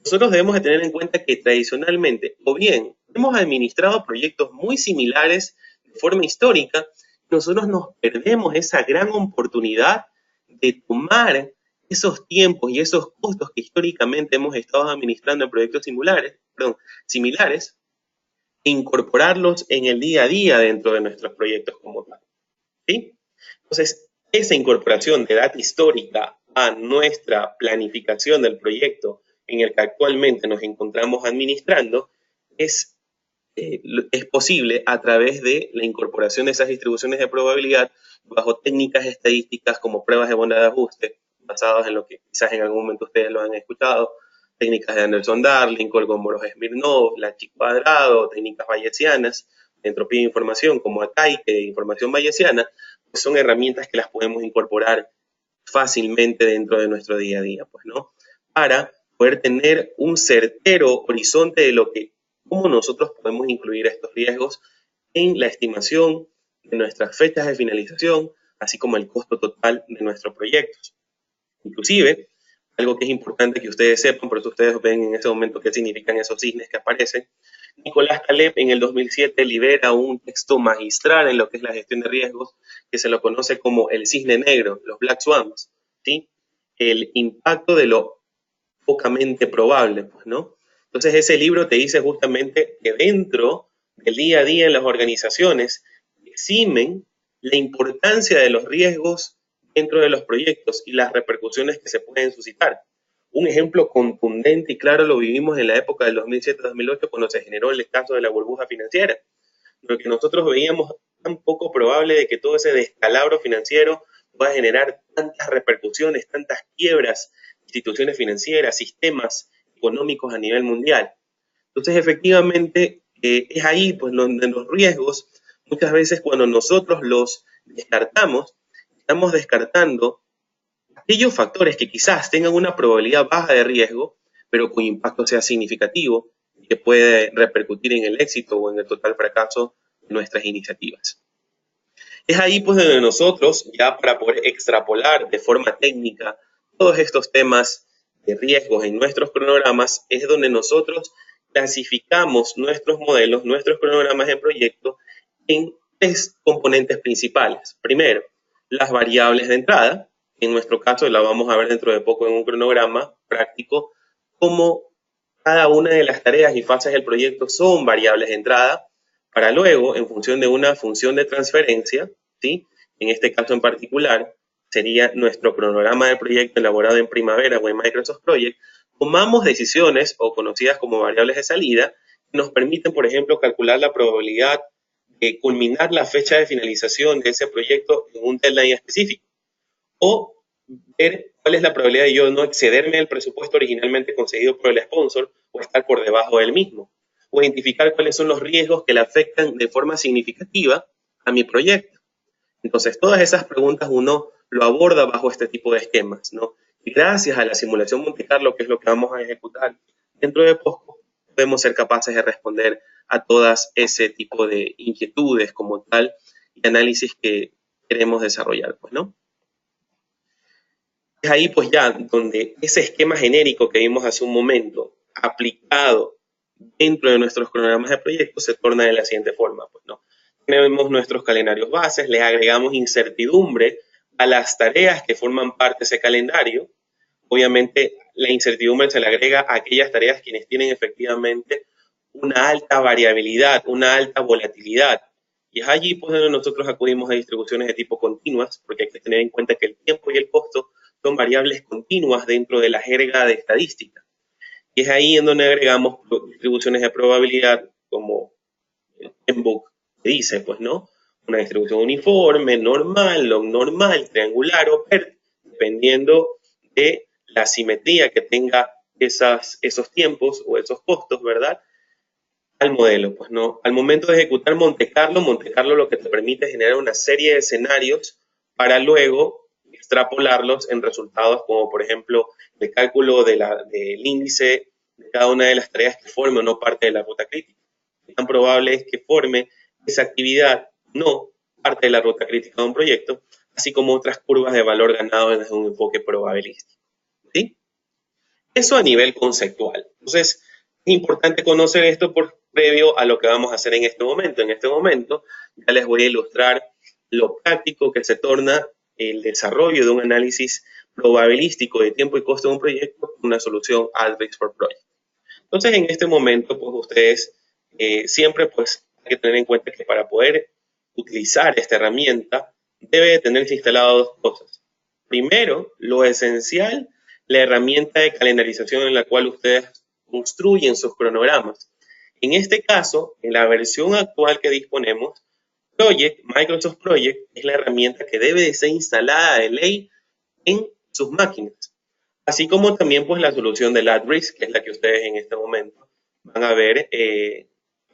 Nosotros debemos de tener en cuenta que tradicionalmente, o bien hemos administrado proyectos muy similares de forma histórica, nosotros nos perdemos esa gran oportunidad de tomar esos tiempos y esos costos que históricamente hemos estado administrando en proyectos similares e incorporarlos en el día a día dentro de nuestros proyectos como tal. ¿Sí? Entonces, esa incorporación de data histórica a nuestra planificación del proyecto en el que actualmente nos encontramos administrando es posible a través de la incorporación de esas distribuciones de probabilidad bajo técnicas estadísticas como pruebas de bondad de ajuste, basadas en lo que quizás en algún momento ustedes lo han escuchado, técnicas de Anderson-Darling, Kolmogorov-Smirnov, la Chi-Cuadrado, técnicas bayesianas, de entropía de información como Ataike, información bayesiana, pues son herramientas que las podemos incorporar fácilmente dentro de nuestro día a día, pues, ¿no? Para poder tener un certero horizonte de cómo nosotros podemos incluir estos riesgos en la estimación de nuestras fechas de finalización, así como el costo total de nuestros proyectos. Inclusive, algo que es importante que ustedes sepan, por eso ustedes ven en ese momento qué significan esos cisnes que aparecen. Nicolás Taleb en el 2007 libera un texto magistral en lo que es la gestión de riesgos, que se lo conoce como el cisne negro, los black swans, ¿sí? El impacto de lo pocamente probable, pues, ¿no? Entonces ese libro te dice justamente que dentro del día a día en las organizaciones eximen la importancia de los riesgos dentro de los proyectos y las repercusiones que se pueden suscitar. Un ejemplo contundente y claro lo vivimos en la época del 2007-2008 cuando se generó el caso de la burbuja financiera, lo que nosotros veíamos tan poco probable de que todo ese descalabro financiero pueda generar tantas repercusiones, tantas quiebras, instituciones financieras, sistemas económicos a nivel mundial. Entonces, efectivamente, es ahí pues donde los riesgos, muchas veces cuando nosotros los descartamos, estamos descartando aquellos factores que quizás tengan una probabilidad baja de riesgo, pero cuyo impacto sea significativo y que puede repercutir en el éxito o en el total fracaso de nuestras iniciativas. Es ahí pues donde nosotros, ya para poder extrapolar de forma técnica todos estos temas de riesgos en nuestros cronogramas, es donde nosotros clasificamos nuestros modelos, nuestros cronogramas en proyecto en tres componentes principales. Primero, las variables de entrada. En nuestro caso la vamos a ver dentro de poco en un cronograma práctico, cómo cada una de las tareas y fases del proyecto son variables de entrada, para luego, en función de una función de transferencia, ¿sí? En este caso en particular, sería nuestro cronograma del proyecto elaborado en Primavera o en Microsoft Project, tomamos decisiones o conocidas como variables de salida que nos permiten, por ejemplo, calcular la probabilidad de culminar la fecha de finalización de ese proyecto en un deadline específico, o ver cuál es la probabilidad de yo no excederme del presupuesto originalmente concedido por el sponsor o estar por debajo del mismo, o identificar cuáles son los riesgos que le afectan de forma significativa a mi proyecto. Entonces, todas esas preguntas uno lo aborda bajo este tipo de esquemas, ¿no? Y gracias a la simulación Monte Carlo, que es lo que vamos a ejecutar dentro de poco, podemos ser capaces de responder a todas ese tipo de inquietudes como tal y análisis que queremos desarrollar, pues, ¿no? Es ahí pues ya donde ese esquema genérico que vimos hace un momento, aplicado dentro de nuestros cronogramas de proyectos, se torna de la siguiente forma, pues, ¿no? Tenemos nuestros calendarios bases, les agregamos incertidumbre a las tareas que forman parte de ese calendario. Obviamente la incertidumbre se le agrega a aquellas tareas quienes tienen efectivamente una alta variabilidad, una alta volatilidad. Y es allí pues donde nosotros acudimos a distribuciones de tipo continuas, porque hay que tener en cuenta que el tiempo y el costo son variables continuas dentro de la jerga de estadística. Y es ahí en donde agregamos distribuciones de probabilidad como el Pembroke dice, pues, ¿no? Una distribución uniforme, normal, log normal, triangular o PERT, dependiendo de la simetría que tenga esos tiempos o esos costos, ¿verdad? Al modelo, pues, ¿no? Al momento de ejecutar Monte Carlo lo que te permite es generar una serie de escenarios para luego extrapolarlos en resultados como, por ejemplo, el cálculo del índice de cada una de las tareas que forme o no parte de la ruta crítica. ¿Qué tan probable es que forme esa actividad no parte de la ruta crítica de un proyecto? Así como otras curvas de valor ganado desde un enfoque probabilístico. ¿Sí? Eso a nivel conceptual. Entonces, es importante conocer esto previo a lo que vamos a hacer en este momento. En este momento ya les voy a ilustrar lo práctico que se torna el desarrollo de un análisis probabilístico de tiempo y costo de un proyecto con una solución Alteryx for Project. Entonces, en este momento, pues ustedes siempre pues hay que tener en cuenta que para poder utilizar esta herramienta debe de tenerse instalado dos cosas. Primero, lo esencial, la herramienta de calendarización en la cual ustedes construyen sus cronogramas. En este caso, en la versión actual que disponemos, Microsoft Project es la herramienta que debe de ser instalada de ley en sus máquinas. Así como también pues la solución de Alteryx, que es la que ustedes en este momento van a ver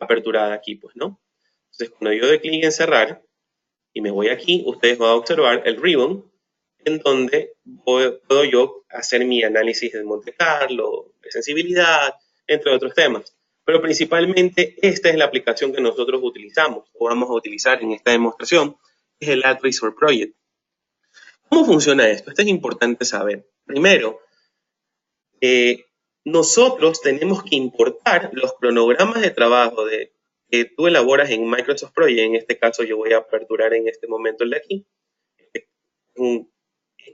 aperturada aquí, pues, ¿no? Entonces, cuando yo doy clic en cerrar y me voy aquí, ustedes van a observar el ribbon en donde puedo yo hacer mi análisis de Monte Carlo, de sensibilidad, entre otros temas. Pero principalmente esta es la aplicación que nosotros utilizamos o vamos a utilizar en esta demostración, que es el Alteryx for Project. ¿Cómo funciona esto? Esto es importante saber. Primero, nosotros tenemos que importar los cronogramas de trabajo que tú elaboras en Microsoft Project. En este caso yo voy a aperturar en este momento el de aquí. Un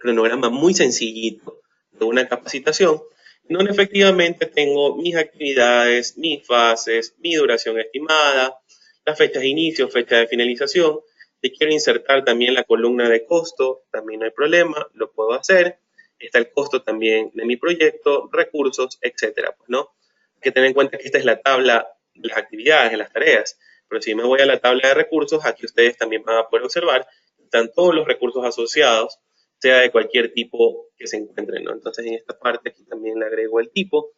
cronograma muy sencillito de una capacitación, donde efectivamente tengo mis actividades, mis fases, mi duración estimada, las fechas de inicio, fecha de finalización. Si quiero insertar también la columna de costo, también no hay problema, lo puedo hacer. Está el costo también de mi proyecto, recursos, etcétera, pues, ¿no? Hay que tener en cuenta que esta es la tabla de las actividades, de las tareas, pero si me voy a la tabla de recursos, aquí ustedes también van a poder observar que están todos los recursos asociados, sea de cualquier tipo que se encuentren, ¿no? Entonces, en esta parte aquí también le agrego el tipo.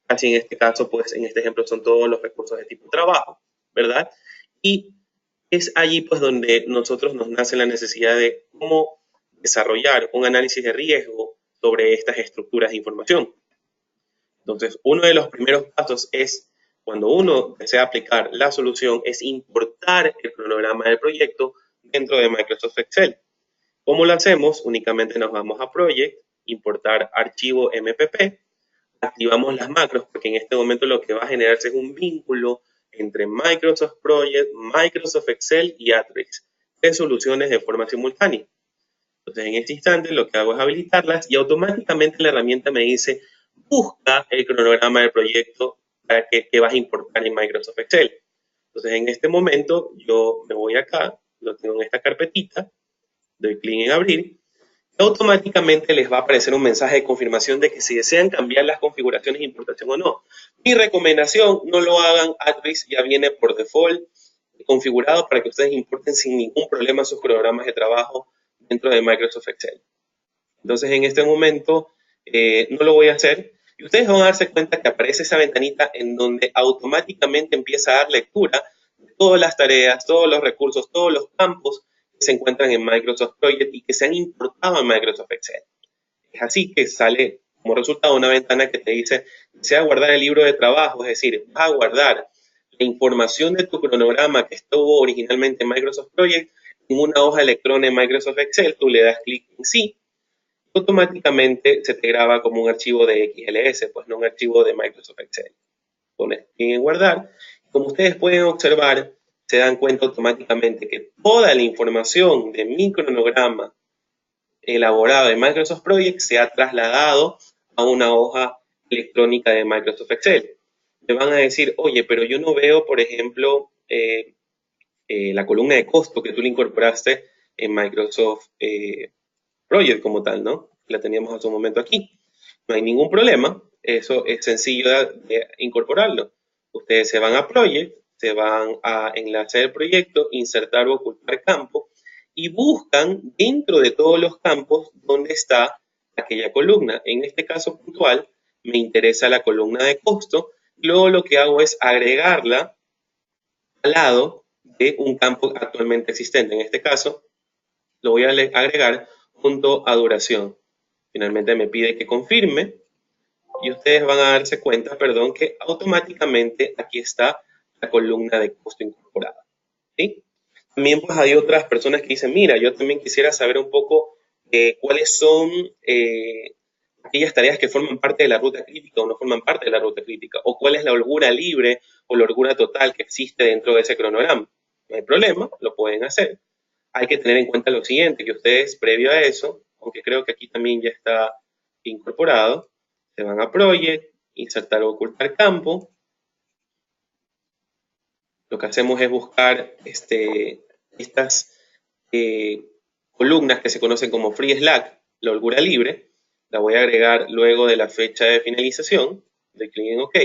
Así en este caso, pues en este ejemplo son todos los recursos de tipo trabajo, ¿verdad? Y es allí pues donde nosotros nos nace la necesidad de cómo desarrollar un análisis de riesgo sobre estas estructuras de información. Entonces, uno de los primeros pasos es, cuando uno desea aplicar la solución, es importar el cronograma del proyecto dentro de Microsoft Excel. ¿Cómo lo hacemos? Únicamente nos vamos a Project, importar archivo MPP, activamos las macros, porque en este momento lo que va a generarse es un vínculo entre Microsoft Project, Microsoft Excel y Alteryx, tres soluciones de forma simultánea. Entonces, en este instante lo que hago es habilitarlas y automáticamente la herramienta me dice, busca el cronograma del proyecto para que vas a importar en Microsoft Excel. Entonces, en este momento yo me voy acá, lo tengo en esta carpetita, doy clic en abrir, y automáticamente les va a aparecer un mensaje de confirmación de que si desean cambiar las configuraciones de importación o no. Mi recomendación, no lo hagan. Alteryx ya viene por default configurado para que ustedes importen sin ningún problema sus programas de trabajo dentro de Microsoft Excel. Entonces, en este momento no lo voy a hacer. Y ustedes van a darse cuenta que aparece esa ventanita en donde automáticamente empieza a dar lectura de todas las tareas, todos los recursos, todos los campos que se encuentran en Microsoft Project y que se han importado en Microsoft Excel. Es así que sale como resultado una ventana que te dice, desea guardar el libro de trabajo, es decir, vas a guardar la información de tu cronograma que estuvo originalmente en Microsoft Project en una hoja electrónica en Microsoft Excel, tú le das clic en sí, automáticamente se te graba como un archivo de XLS, pues no un archivo de Microsoft Excel. Pones en guardar. Como ustedes pueden observar, se dan cuenta automáticamente que toda la información de mi cronograma elaborado en Microsoft Project se ha trasladado a una hoja electrónica de Microsoft Excel. Me van a decir, oye, pero yo no veo, por ejemplo, la columna de costo que tú le incorporaste en Microsoft Project como tal, ¿no? La teníamos hace un momento aquí. No hay ningún problema, eso es sencillo de incorporarlo. Ustedes se van a Project, se van a enlace del proyecto, insertar o ocultar campo y buscan dentro de todos los campos dónde está aquella columna. En este caso puntual me interesa la columna de costo. Luego lo que hago es agregarla al lado de un campo actualmente existente. En este caso lo voy a agregar junto a duración. Finalmente me pide que confirme y ustedes van a darse cuenta, perdón, que automáticamente aquí está la columna de costo incorporado, ¿sí? También pues hay otras personas que dicen, mira, yo también quisiera saber un poco cuáles son aquellas tareas que forman parte de la ruta crítica o no forman parte de la ruta crítica, o cuál es la holgura libre o la holgura total que existe dentro de ese cronograma. No hay problema, lo pueden hacer. Hay que tener en cuenta lo siguiente, que ustedes previo a eso, aunque creo que aquí también ya está incorporado, se van a Project, insertar o ocultar campo. Lo que hacemos es buscar estas columnas que se conocen como free slack, la holgura libre. La voy a agregar luego de la fecha de finalización, de clic en OK,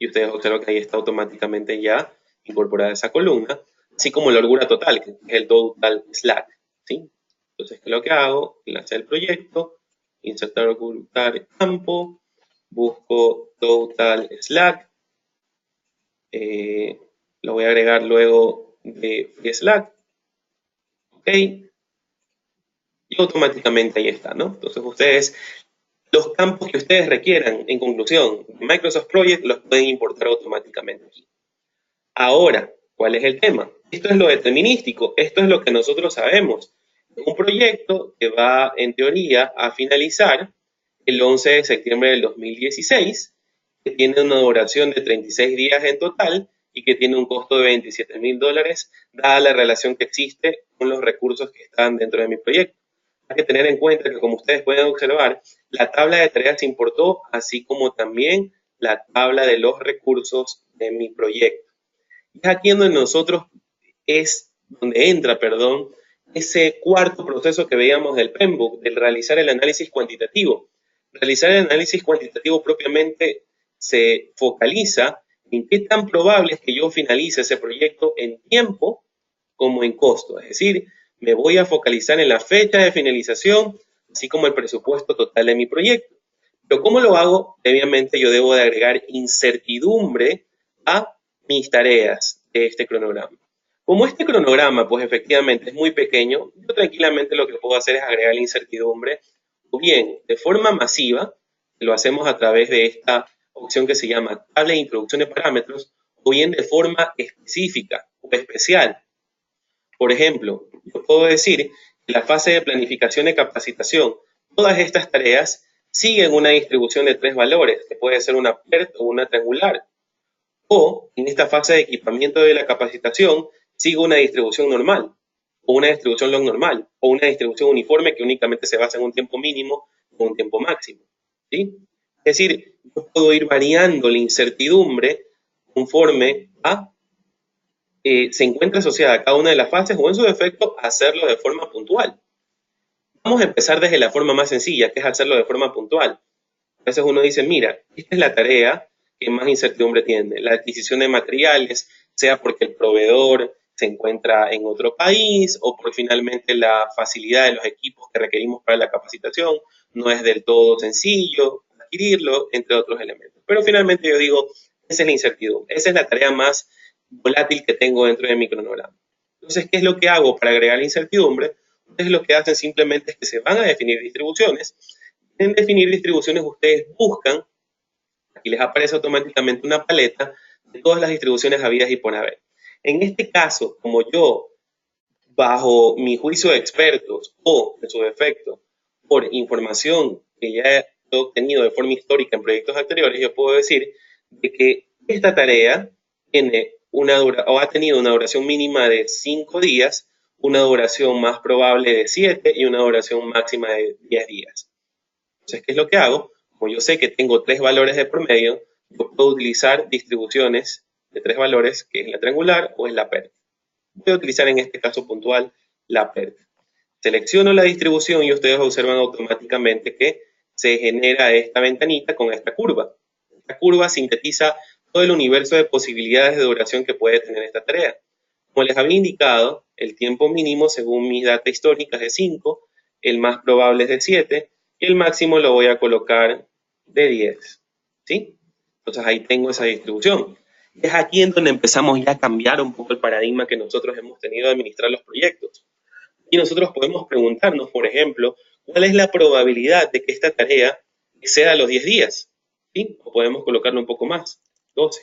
y ustedes observan que ahí está automáticamente ya incorporada esa columna, así como la holgura total, que es el total slack, ¿sí? Entonces, ¿qué es lo que hago? Enlace el proyecto, insertar o ocultar campo, busco total slack, lo voy a agregar luego de free slack, OK, y automáticamente ahí está, ¿no? Entonces ustedes, los campos que ustedes requieran, en conclusión, Microsoft Project los pueden importar automáticamente aquí. Ahora, ¿cuál es el tema? Esto es lo determinístico, esto es lo que nosotros sabemos. Un proyecto que va, en teoría, a finalizar el 11 de septiembre del 2016, que tiene una duración de 36 días en total y que tiene un costo de $27,000, dada la relación que existe con los recursos que están dentro de mi proyecto. Hay que tener en cuenta que, como ustedes pueden observar, la tabla de tareas se importó, así como también la tabla de los recursos de mi proyecto. Es aquí donde entra, perdón, ese cuarto proceso que veíamos del PMBOK, del realizar el análisis cuantitativo. Realizar el análisis cuantitativo propiamente se focaliza en qué tan probable es que yo finalice ese proyecto en tiempo como en costo. Es decir, me voy a focalizar en la fecha de finalización, así como el presupuesto total de mi proyecto. Pero ¿cómo lo hago? Previamente yo debo de agregar incertidumbre a mis tareas de este cronograma. Como este cronograma, pues efectivamente es muy pequeño, yo tranquilamente lo que puedo hacer es agregar la incertidumbre, o bien de forma masiva, lo hacemos a través de esta opción que se llama tabla de introducción de parámetros, o bien de forma específica o especial. Por ejemplo, yo puedo decir que la fase de planificación de capacitación, todas estas tareas siguen una distribución de 3 valores, que puede ser una PERT o una triangular. O en esta fase de equipamiento de la capacitación, sigue una distribución normal, o una distribución log normal, o una distribución uniforme que únicamente se basa en un tiempo mínimo o un tiempo máximo, ¿sí? Es decir, yo puedo ir variando la incertidumbre conforme a se encuentra asociada a cada una de las fases o en su defecto hacerlo de forma puntual. Vamos a empezar desde la forma más sencilla, que es hacerlo de forma puntual. A veces uno dice, mira, esta es la tarea que más incertidumbre tiene, la adquisición de materiales, sea porque el proveedor se encuentra en otro país o por finalmente la facilidad de los equipos que requerimos para la capacitación no es del todo sencillo adquirirlo, entre otros elementos. Pero finalmente yo digo, esa es la incertidumbre, esa es la tarea más volátil que tengo dentro de mi cronograma. Entonces, ¿qué es lo que hago para agregar la incertidumbre? Ustedes lo que hacen simplemente es que se van a definir distribuciones. En definir distribuciones ustedes buscan, aquí les aparece automáticamente una paleta de todas las distribuciones habidas y por haber. En este caso, como yo, bajo mi juicio de expertos o, en su defecto, por información que ya he obtenido de forma histórica en proyectos anteriores, yo puedo decir de que esta tarea tiene ha tenido una duración mínima de 5 días, una duración más probable de 7 y una duración máxima de 10 días. Entonces, ¿qué es lo que hago? Como yo sé que tengo 3 valores de promedio, yo puedo utilizar distribuciones de 3 valores, que es la triangular o es la PERT. Voy a utilizar en este caso puntual la PERT. Selecciono la distribución y ustedes observan automáticamente que se genera esta ventanita con esta curva. Esta curva sintetiza todo el universo de posibilidades de duración que puede tener esta tarea. Como les había indicado, el tiempo mínimo según mis datas históricas es 5, el más probable es de 7 y el máximo lo voy a colocar de 10. ¿Sí? Entonces ahí tengo esa distribución. Es aquí en donde empezamos ya a cambiar un poco el paradigma que nosotros hemos tenido de administrar los proyectos. Y nosotros podemos preguntarnos, por ejemplo, ¿cuál es la probabilidad de que esta tarea exceda los 10 días, ¿sí? O podemos colocarlo un poco más, 12.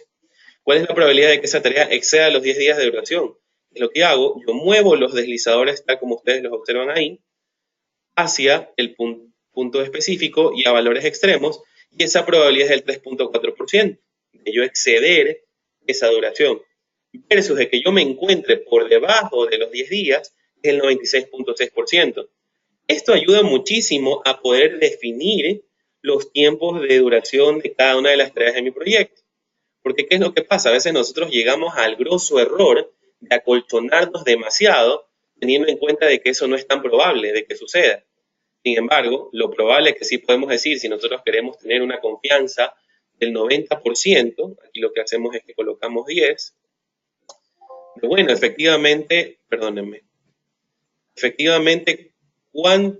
¿Cuál es la probabilidad de que esa tarea exceda los 10 días de duración? Lo que hago, yo muevo los deslizadores, tal como ustedes los observan ahí, hacia el punto específico y a valores extremos, y esa probabilidad es del 3.4% de yo exceder esa duración, versus de que yo me encuentre por debajo de los 10 días, es el 96.6%. Esto ayuda muchísimo a poder definir los tiempos de duración de cada una de las tareas de mi proyecto. Porque ¿qué es lo que pasa? A veces nosotros llegamos al grosso error de acolchonarnos demasiado, teniendo en cuenta de que eso no es tan probable de que suceda. Sin embargo, lo probable que sí podemos decir, si nosotros queremos tener una confianza del 90%, aquí lo que hacemos es que colocamos 10, pero bueno, efectivamente, perdónenme, efectivamente, ¿cuán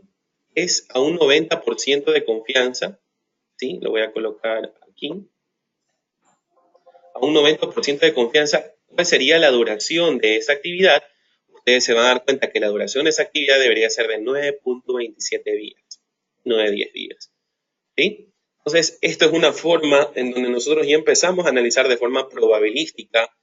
es a un 90% de confianza? ¿Sí? Lo voy a colocar aquí. A un 90% de confianza, ¿cuál sería la duración de esa actividad? Ustedes se van a dar cuenta que la duración de esa actividad debería ser de 9.27 días, no de 10 días. ¿Sí? Entonces, esto es una forma en donde nosotros ya empezamos a analizar de forma probabilística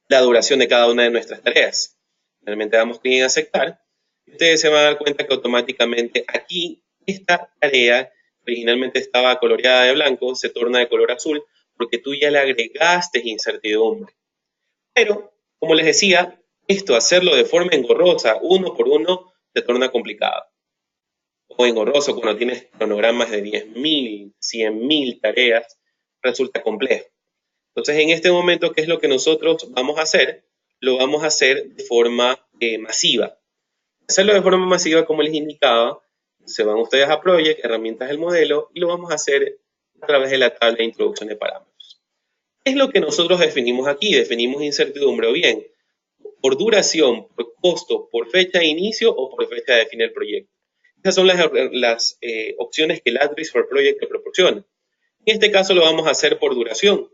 la duración de cada una de nuestras tareas. Realmente damos clic en aceptar. Y ustedes se van a dar cuenta que automáticamente aquí esta tarea originalmente estaba coloreada de blanco, se torna de color azul porque tú ya le agregaste incertidumbre. Pero, como les decía, esto hacerlo de forma engorrosa, uno por uno, se torna complicado. O engorroso cuando tienes cronogramas de 10.000, 100.000 tareas, resulta complejo. Entonces, en este momento, ¿qué es lo que nosotros vamos a hacer? Lo vamos a hacer de forma masiva. Hacerlo de forma masiva, como les indicaba, se van ustedes a Project, herramientas del modelo, y lo vamos a hacer a través de la tabla de introducción de parámetros. ¿Qué es lo que nosotros definimos aquí? Definimos incertidumbre, o bien, por duración, por costo, por fecha de inicio o por fecha de fin del proyecto. Esas son las opciones que el Address for Project te proporciona. En este caso lo vamos a hacer por duración.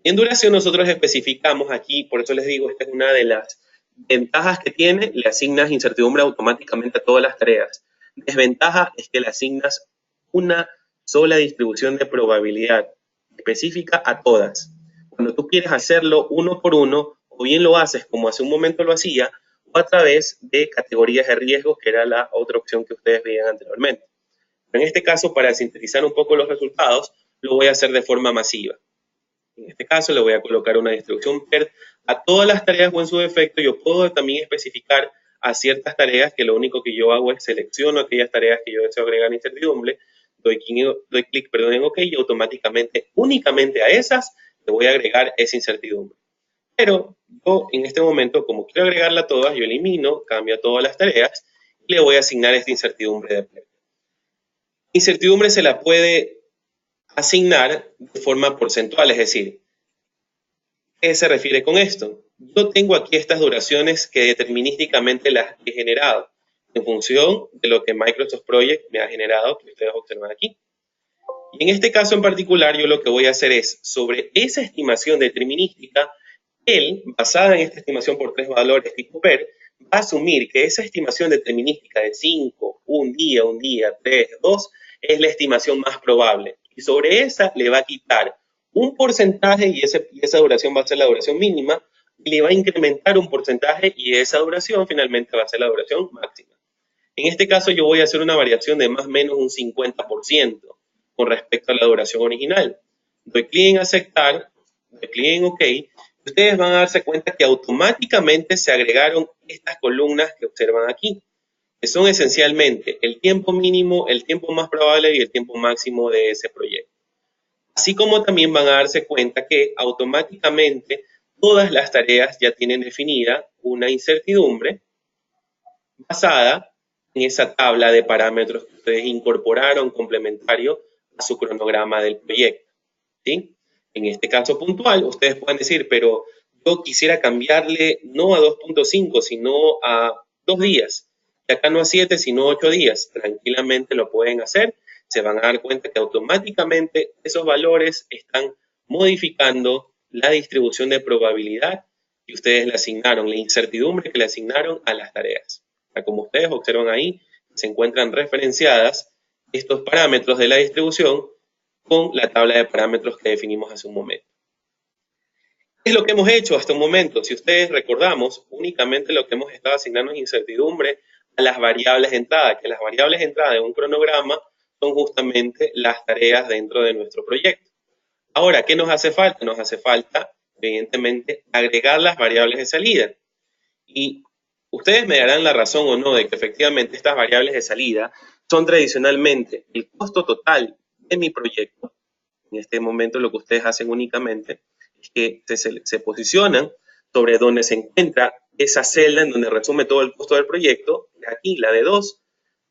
En duración nosotros especificamos aquí, por eso les digo, esta es una de las ventajas que tiene, le asignas incertidumbre automáticamente a todas las tareas. Desventaja es que le asignas una sola distribución de probabilidad específica a todas. Cuando tú quieres hacerlo uno por uno, o bien lo haces como hace un momento lo hacía, o a través de categorías de riesgos, que era la otra opción que ustedes veían anteriormente. Pero en este caso, para sintetizar un poco los resultados, lo voy a hacer de forma masiva. En este caso le voy a colocar una distribución PERT a todas las tareas o en su defecto yo puedo también especificar a ciertas tareas que lo único que yo hago es selecciono aquellas tareas que yo deseo agregar incertidumbre, doy clic en OK y automáticamente, únicamente a esas, le voy a agregar esa incertidumbre. Pero yo en este momento, como quiero agregarla a todas, yo elimino, cambio a todas las tareas y le voy a asignar esta incertidumbre de PERT. Incertidumbre se la puede asignar de forma porcentual, es decir, ¿qué se refiere con esto? Yo tengo aquí estas duraciones que determinísticamente las he generado en función de lo que Microsoft Project me ha generado, que ustedes observan aquí. Y en este caso en particular, yo lo que voy a hacer es, sobre esa estimación determinística, él, basada en esta estimación por 3 valores tipo PER, va a asumir que esa estimación determinística de 5, un día, 3, 2, es la estimación más probable. Y sobre esa le va a quitar un porcentaje y esa duración va a ser la duración mínima, y le va a incrementar un porcentaje y esa duración finalmente va a ser la duración máxima. En este caso yo voy a hacer una variación de más o menos un 50% con respecto a la duración original. Doy clic en aceptar, doy clic en OK, y ustedes van a darse cuenta que automáticamente se agregaron estas columnas que observan aquí, que son esencialmente el tiempo mínimo, el tiempo más probable y el tiempo máximo de ese proyecto. Así como también van a darse cuenta que automáticamente todas las tareas ya tienen definida una incertidumbre basada en esa tabla de parámetros que ustedes incorporaron complementario a su cronograma del proyecto, ¿sí? En este caso puntual, ustedes pueden decir, pero yo quisiera cambiarle no a 2.5, sino a 2 días. Y acá no a 7, sino 8 días. Tranquilamente lo pueden hacer. Se van a dar cuenta que automáticamente esos valores están modificando la distribución de probabilidad que ustedes le asignaron, la incertidumbre que le asignaron a las tareas. Como ustedes observan ahí, se encuentran referenciadas estos parámetros de la distribución con la tabla de parámetros que definimos hace un momento. ¿Qué es lo que hemos hecho hasta un momento? Si ustedes recordamos, únicamente lo que hemos estado asignando es incertidumbre a las variables de entrada, que las variables de entrada de un cronograma son justamente las tareas dentro de nuestro proyecto. Ahora, ¿qué nos hace falta? Nos hace falta, evidentemente, agregar las variables de salida. Y ustedes me darán la razón o no de que efectivamente estas variables de salida son tradicionalmente el costo total de mi proyecto. En este momento lo que ustedes hacen únicamente es que se posicionan sobre donde se encuentra esa celda en donde resume todo el costo del proyecto. Aquí la de 2,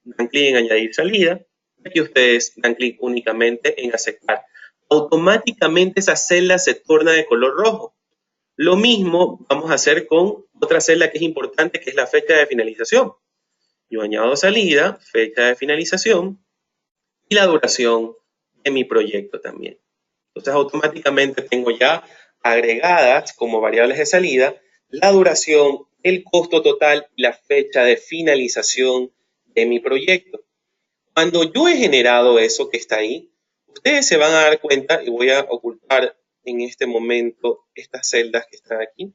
dan clic en añadir salida. Aquí ustedes dan clic únicamente en aceptar. Automáticamente esa celda se torna de color rojo. Lo mismo vamos a hacer con otra celda que es importante, que es la fecha de finalización. Yo añado salida, fecha de finalización y la duración de mi proyecto también. Entonces automáticamente tengo ya agregadas como variables de salida la duración, el costo total y la fecha de finalización de mi proyecto. Cuando yo he generado eso que está ahí, ustedes se van a dar cuenta, y voy a ocultar en este momento estas celdas que están aquí.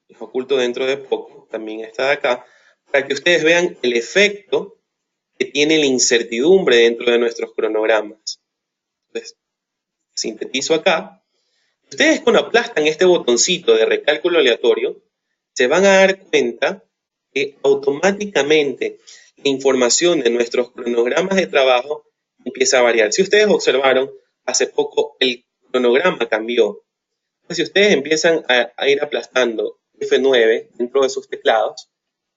Los oculto dentro de poco, también está de acá, para que ustedes vean el efecto que tiene la incertidumbre dentro de nuestros cronogramas. Entonces, sintetizo acá. Ustedes cuando aplastan este botoncito de recálculo aleatorio, se van a dar cuenta que automáticamente la información de nuestros cronogramas de trabajo empieza a variar. Si ustedes observaron, hace poco el cronograma cambió. Entonces, si ustedes empiezan a ir aplastando F9 dentro de sus teclados,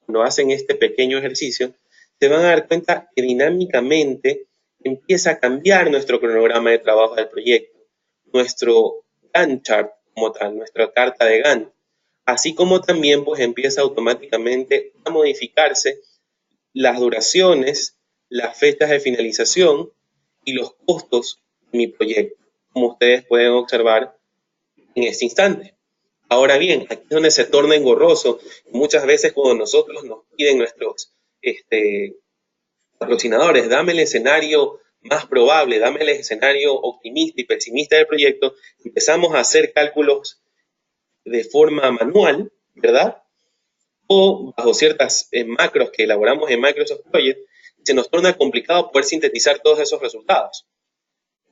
cuando hacen este pequeño ejercicio, se van a dar cuenta que dinámicamente empieza a cambiar nuestro cronograma de trabajo del proyecto, nuestro Gantt chart como tal, nuestra carta de Gantt, así como también pues empieza automáticamente a modificarse las duraciones, las fechas de finalización y los costos de mi proyecto, como ustedes pueden observar en este instante. Ahora bien, aquí es donde se torna engorroso. Muchas veces cuando nosotros nos piden nuestros patrocinadores, dame el escenario más probable, dame el escenario optimista y pesimista del proyecto, empezamos a hacer cálculos de forma manual, ¿verdad? O bajo ciertas macros que elaboramos en Microsoft Project, se nos torna complicado poder sintetizar todos esos resultados.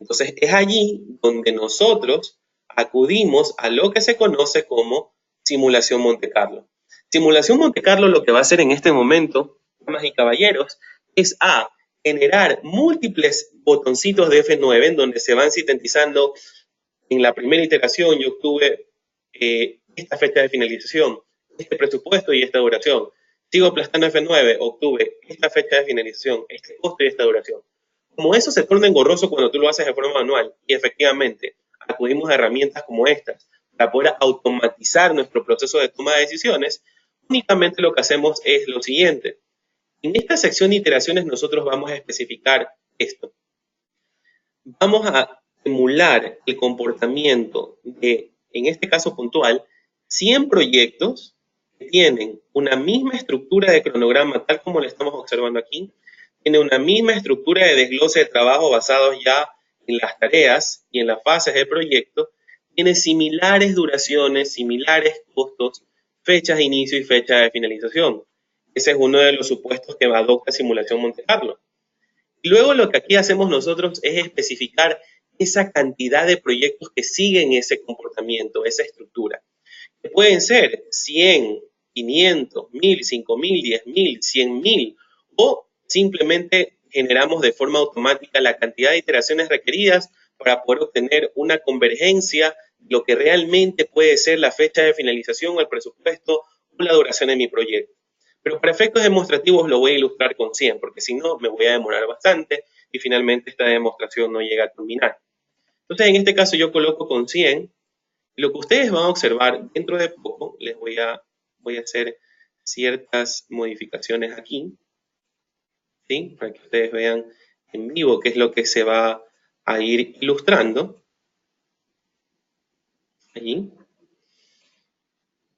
Entonces es allí donde nosotros acudimos a lo que se conoce como simulación Monte Carlo. Simulación Monte Carlo lo que va a hacer en este momento, damas y caballeros, es generar múltiples botoncitos de F9 en donde se van sintetizando. En la primera iteración yo obtuve esta fecha de finalización, este presupuesto y esta duración. Sigo aplastando F9, obtuve esta fecha de finalización, este costo y esta duración. Como eso se torna engorroso cuando tú lo haces de forma manual, y efectivamente acudimos a herramientas como estas para poder automatizar nuestro proceso de toma de decisiones, únicamente lo que hacemos es lo siguiente. En esta sección de iteraciones nosotros vamos a especificar esto. Vamos a emular el comportamiento de, en este caso puntual, 100 proyectos que tienen una misma estructura de cronograma, tal como lo estamos observando aquí, tiene una misma estructura de desglose de trabajo basados ya en las tareas y en las fases del proyecto, tiene similares duraciones, similares costos, fechas de inicio y fecha de finalización. Ese es uno de los supuestos que adopta Simulación Monte Carlo. Y luego lo que aquí hacemos nosotros es especificar esa cantidad de proyectos que siguen ese comportamiento, esa estructura. Que pueden ser 100, 500, 1000, 5000, 10.000, 100.000 o simplemente generamos de forma automática la cantidad de iteraciones requeridas para poder obtener una convergencia de lo que realmente puede ser la fecha de finalización, el presupuesto o la duración de mi proyecto. Pero para efectos demostrativos lo voy a ilustrar con 100, porque si no me voy a demorar bastante y finalmente esta demostración no llega a terminar. Entonces, en este caso yo coloco con 100. Lo que ustedes van a observar dentro de poco, les voy a hacer ciertas modificaciones aquí, ¿sí? Para que ustedes vean en vivo qué es lo que se va a ir ilustrando. Allí.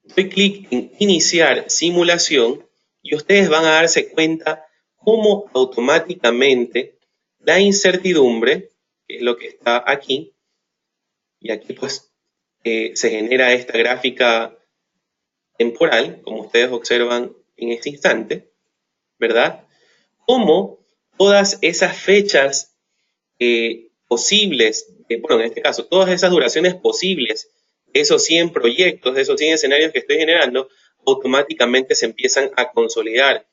Doy clic en iniciar simulación y ustedes van a darse cuenta cómo automáticamente la incertidumbre, que es lo que está aquí, y aquí pues se genera esta gráfica temporal, como ustedes observan en este instante, ¿verdad? Cómo todas esas fechas posibles, bueno, en este caso, todas esas duraciones posibles de esos 100 proyectos, de esos 100 escenarios que estoy generando, automáticamente se empiezan a consolidar.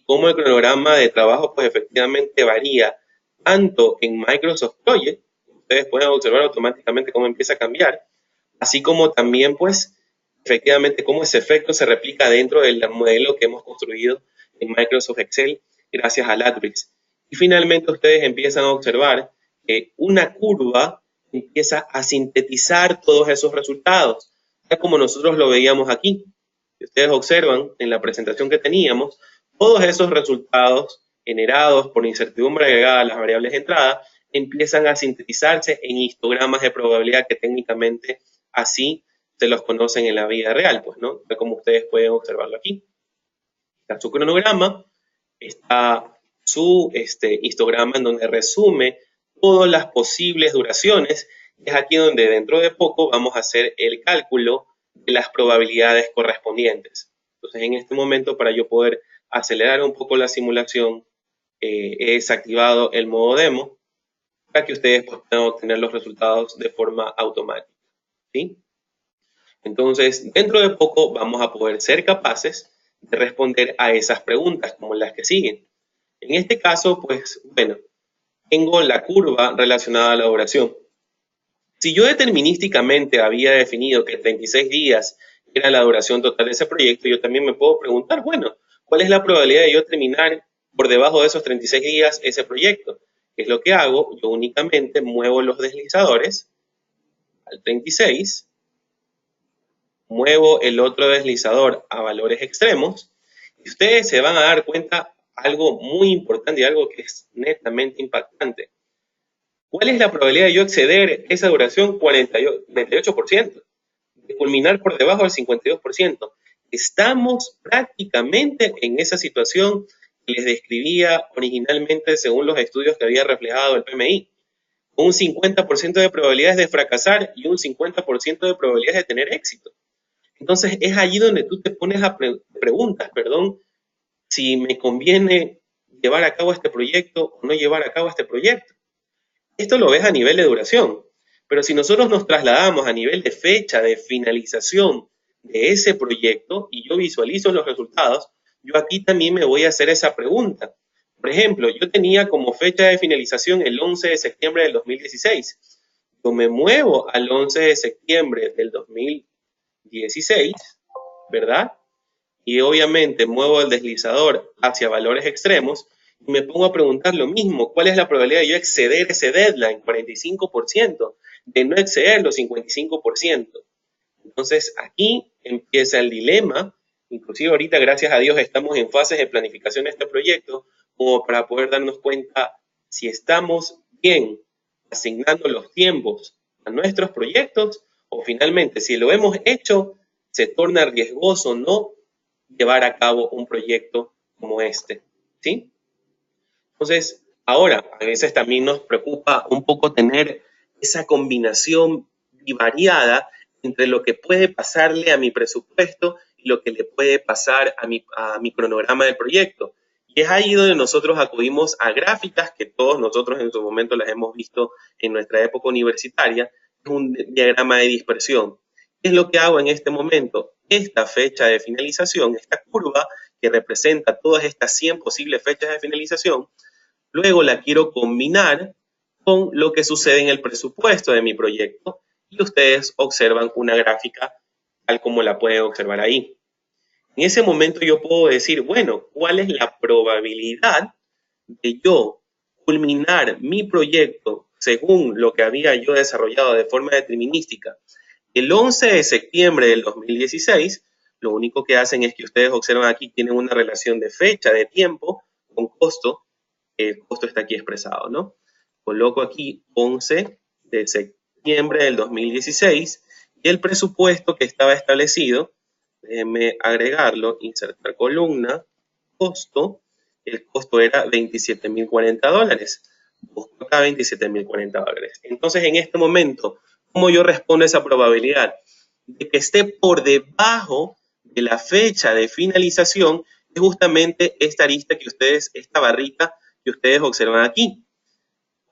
Cómo el cronograma de trabajo, pues efectivamente varía, tanto en Microsoft Project, ustedes pueden observar automáticamente cómo empieza a cambiar, así como también, pues, efectivamente, cómo ese efecto se replica dentro del modelo que hemos construido en Microsoft Excel gracias a Latrix. Y finalmente ustedes empiezan a observar que una curva empieza a sintetizar todos esos resultados, tal como nosotros lo veíamos aquí. Si ustedes observan en la presentación que teníamos, todos esos resultados generados por incertidumbre agregada a las variables de entrada empiezan a sintetizarse en histogramas de probabilidad que técnicamente así se los conocen en la vida real, pues, ¿no? Como ustedes pueden observarlo aquí. Está su cronograma, está su histograma en donde resume todas las posibles duraciones. Es aquí donde dentro de poco vamos a hacer el cálculo de las probabilidades correspondientes. Entonces, en este momento, para yo poder acelerar un poco la simulación, he desactivado el modo demo para que ustedes pues, puedan obtener los resultados de forma automática, ¿sí? Entonces, dentro de poco vamos a poder ser capaces de responder a esas preguntas como las que siguen. En este caso, pues, bueno, tengo la curva relacionada a la duración. Si yo determinísticamente había definido que 36 días era la duración total de ese proyecto, yo también me puedo preguntar, bueno, ¿cuál es la probabilidad de yo terminar por debajo de esos 36 días ese proyecto? ¿Qué es lo que hago? Yo únicamente muevo los deslizadores al 36, muevo el otro deslizador a valores extremos, y ustedes se van a dar cuenta algo muy importante y algo que es netamente impactante. ¿Cuál es la probabilidad de yo exceder esa duración? 48%. De culminar por debajo del 52%. Estamos prácticamente en esa situación que les describía originalmente según los estudios que había reflejado el PMI. Un 50% de probabilidades de fracasar y un 50% de probabilidades de tener éxito. Entonces es allí donde tú te pones a preguntas, si me conviene llevar a cabo este proyecto o no llevar a cabo este proyecto. Esto lo ves a nivel de duración, pero si nosotros nos trasladamos a nivel de fecha de finalización de ese proyecto y yo visualizo los resultados, yo aquí también me voy a hacer esa pregunta. Por ejemplo, yo tenía como fecha de finalización el 11 de septiembre del 2016. Yo me muevo al 11 de septiembre del 2016, ¿verdad? Y obviamente muevo el deslizador hacia valores extremos y me pongo a preguntar lo mismo, ¿cuál es la probabilidad de yo exceder ese deadline? 45%, de no excederlo, 55%. Entonces aquí empieza el dilema, inclusive ahorita gracias a Dios estamos en fases de planificación de este proyecto, como para poder darnos cuenta si estamos bien asignando los tiempos a nuestros proyectos o finalmente si lo hemos hecho se torna riesgoso no llevar a cabo un proyecto como este, ¿sí? Entonces, ahora, a veces también nos preocupa un poco tener esa combinación variada entre lo que puede pasarle a mi presupuesto y lo que le puede pasar a mi cronograma del proyecto. Y es ahí donde nosotros acudimos a gráficas que todos nosotros en su momento las hemos visto en nuestra época universitaria, es un diagrama de dispersión. ¿Qué es lo que hago en este momento? Esta fecha de finalización, esta curva que representa todas estas 100 posibles fechas de finalización, luego la quiero combinar con lo que sucede en el presupuesto de mi proyecto y ustedes observan una gráfica tal como la pueden observar ahí. En ese momento yo puedo decir, bueno, ¿cuál es la probabilidad de yo culminar mi proyecto según lo que había yo desarrollado de forma determinística el 11 de septiembre del 2016? Lo único que hacen es que ustedes observan aquí, tienen una relación de fecha, de tiempo, con costo. El costo está aquí expresado, ¿no? Coloco aquí 11 de septiembre del 2016 y el presupuesto que estaba establecido, déjenme agregarlo, insertar columna, costo, el costo era $27.040. Busco acá $27.040. Entonces, en este momento, ¿cómo yo respondo a esa probabilidad? De que esté por debajo de la fecha de finalización, es justamente esta arista que ustedes, esta barrita que ustedes observan aquí.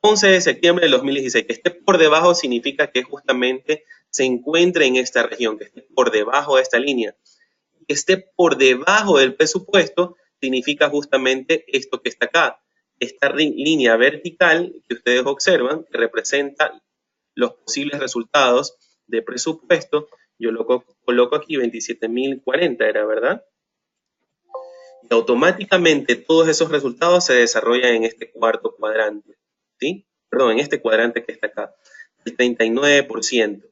11 de septiembre del 2016, que esté por debajo significa que justamente se encuentre en esta región, que esté por debajo de esta línea. Que esté por debajo del presupuesto significa justamente esto que está acá, esta línea vertical que ustedes observan, que representa los posibles resultados de presupuesto. Yo lo coloco aquí, 27.040 era, ¿verdad? Y automáticamente todos esos resultados se desarrollan en este cuarto cuadrante, ¿sí? Perdón, en este cuadrante que está acá, el 39%.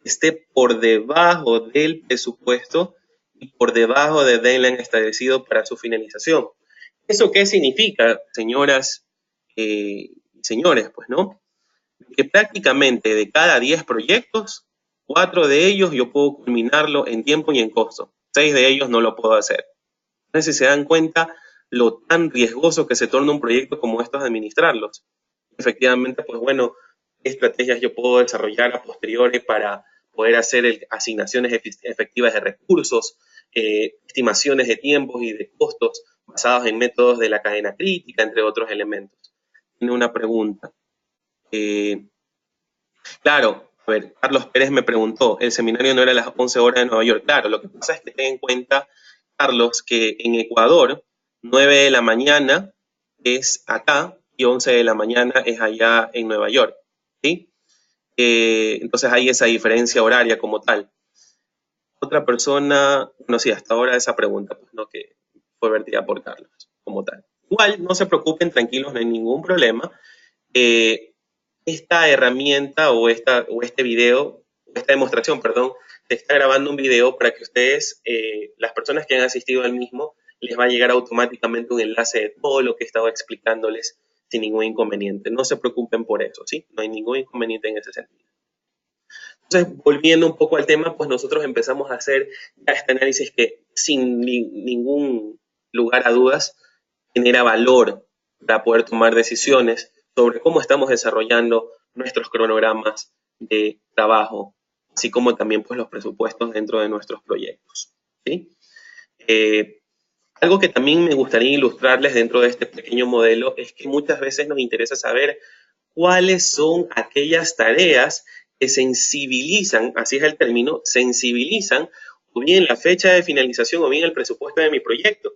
Esté por debajo del presupuesto y por debajo del deadline establecido para su finalización. ¿Eso qué significa, señoras y señores? Pues, ¿no? Que prácticamente de cada 10 proyectos, 4 de ellos yo puedo culminarlo en tiempo y en costo. 6 de ellos no lo puedo hacer. Entonces, si se dan cuenta lo tan riesgoso que se torna un proyecto como estos de administrarlos. Efectivamente, pues bueno, ¿qué estrategias yo puedo desarrollar a posteriori para poder hacer asignaciones efectivas de recursos, estimaciones de tiempos y de costos basados en métodos de la cadena crítica, entre otros elementos? Tiene una pregunta. Claro, a ver, Carlos Pérez me preguntó, el seminario no era a las 11 horas de Nueva York. Claro, lo que pasa es que ten en cuenta, Carlos, que en Ecuador, 9 de la mañana es acá y 11 de la mañana es allá en Nueva York, ¿sí? Entonces hay esa diferencia horaria como tal. Otra persona, no sé, hasta ahora esa pregunta, pues no, que fue vertida por Carlos como tal. Igual, no se preocupen, tranquilos, no hay ningún problema. Esta herramienta o este video, o esta demostración, perdón, te está grabando un video para que ustedes, las personas que han asistido al mismo, les va a llegar automáticamente un enlace de todo lo que he estado explicándoles sin ningún inconveniente. No se preocupen por eso, ¿sí? No hay ningún inconveniente en ese sentido. Entonces, volviendo un poco al tema, pues nosotros empezamos a hacer este análisis que sin ningún lugar a dudas genera valor para poder tomar decisiones sobre cómo estamos desarrollando nuestros cronogramas de trabajo, así como también pues los presupuestos dentro de nuestros proyectos, ¿sí? Algo que también me gustaría ilustrarles dentro de este pequeño modelo es que muchas veces nos interesa saber cuáles son aquellas tareas que sensibilizan, así es el término, sensibilizan o bien la fecha de finalización o bien el presupuesto de mi proyecto.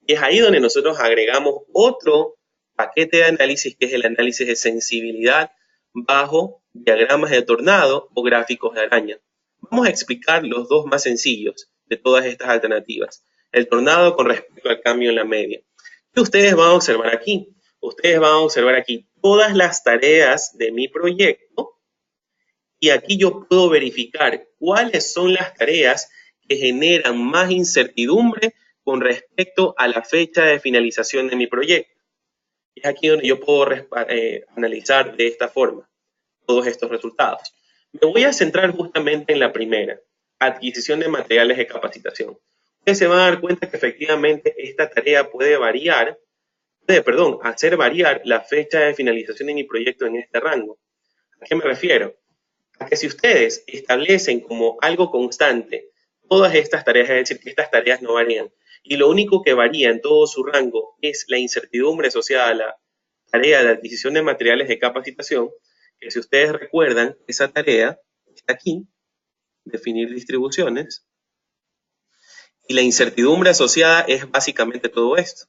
Y es ahí donde nosotros agregamos otro paquete de análisis, que es el análisis de sensibilidad bajo diagramas de tornado o gráficos de araña. Vamos a explicar los dos más sencillos de todas estas alternativas. El tornado con respecto al cambio en la media. ¿Qué ustedes van a observar aquí? Ustedes van a observar aquí todas las tareas de mi proyecto y aquí yo puedo verificar cuáles son las tareas que generan más incertidumbre con respecto a la fecha de finalización de mi proyecto. Es aquí donde yo puedo analizar de esta forma todos estos resultados. Me voy a centrar justamente en la primera, adquisición de materiales de capacitación. Ustedes se van a dar cuenta que efectivamente esta tarea puede hacer variar la fecha de finalización de mi proyecto en este rango. ¿A qué me refiero? A que si ustedes establecen como algo constante todas estas tareas, es decir, que estas tareas no varían, y lo único que varía en todo su rango es la incertidumbre asociada a la tarea de adquisición de materiales de capacitación, que si ustedes recuerdan, esa tarea está aquí, definir distribuciones, y la incertidumbre asociada es básicamente todo esto.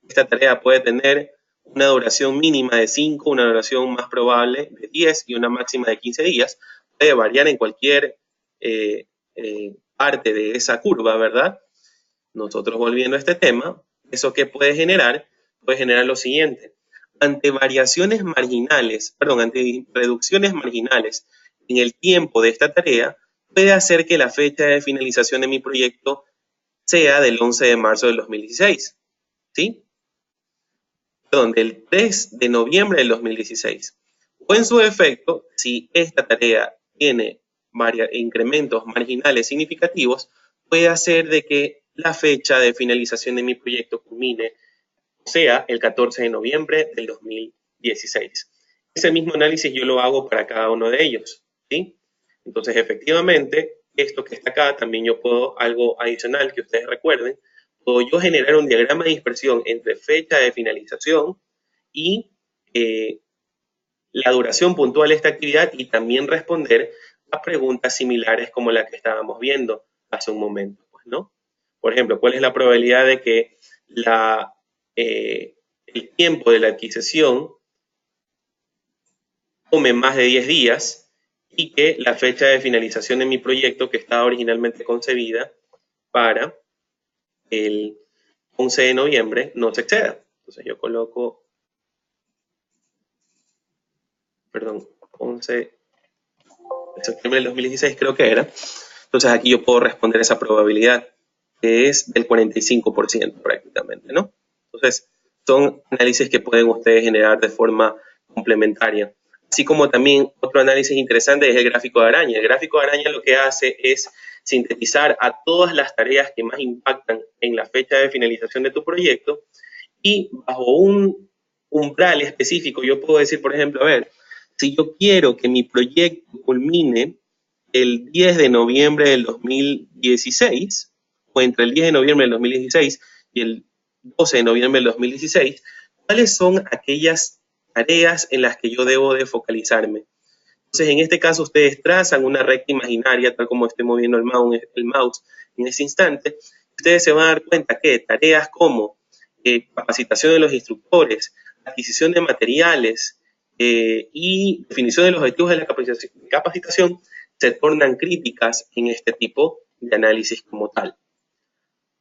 Esta tarea puede tener una duración mínima de 5, una duración más probable de 10 y una máxima de 15 días. Puede variar en cualquier parte de esa curva, ¿verdad? Nosotros volviendo a este tema, ¿eso qué puede generar? Puede generar lo siguiente. Ante reducciones marginales en el tiempo de esta tarea, puede hacer que la fecha de finalización de mi proyecto sea del 11 de marzo del 2016, ¿sí? Perdón, del 3 de noviembre del 2016. O en su defecto, si esta tarea tiene incrementos marginales significativos, puede hacer de que la fecha de finalización de mi proyecto culmine sea, el 14 de noviembre del 2016. Ese mismo análisis yo lo hago para cada uno de ellos, ¿sí? Entonces, efectivamente, esto que está acá, también yo puedo, algo adicional que ustedes recuerden, puedo yo generar un diagrama de dispersión entre fecha de finalización y la duración puntual de esta actividad y también responder a preguntas similares como la que estábamos viendo hace un momento, pues, ¿no? Por ejemplo, ¿cuál es la probabilidad de que el tiempo de la adquisición tome más de 10 días y que la fecha de finalización de mi proyecto, que estaba originalmente concebida para el 11 de noviembre, no se exceda? Entonces yo coloco, perdón, 11 de septiembre del 2016 creo que era. Entonces aquí yo puedo responder esa probabilidad, que es del 45% prácticamente, ¿no? Entonces son análisis que pueden ustedes generar de forma complementaria. Así como también otro análisis interesante es el gráfico de araña. El gráfico de araña lo que hace es sintetizar a todas las tareas que más impactan en la fecha de finalización de tu proyecto y bajo un umbral específico yo puedo decir, por ejemplo, a ver, si yo quiero que mi proyecto culmine el 10 de noviembre del 2016, o entre el 10 de noviembre del 2016 y el 12 de noviembre del 2016, ¿cuáles son aquellas tareas en las que yo debo de focalizarme? Entonces, en este caso, ustedes trazan una recta imaginaria, tal como estoy moviendo el mouse en ese instante. Ustedes se van a dar cuenta que tareas como capacitación de los instructores, adquisición de materiales y definición de los objetivos de la capacitación se tornan críticas en este tipo de análisis como tal.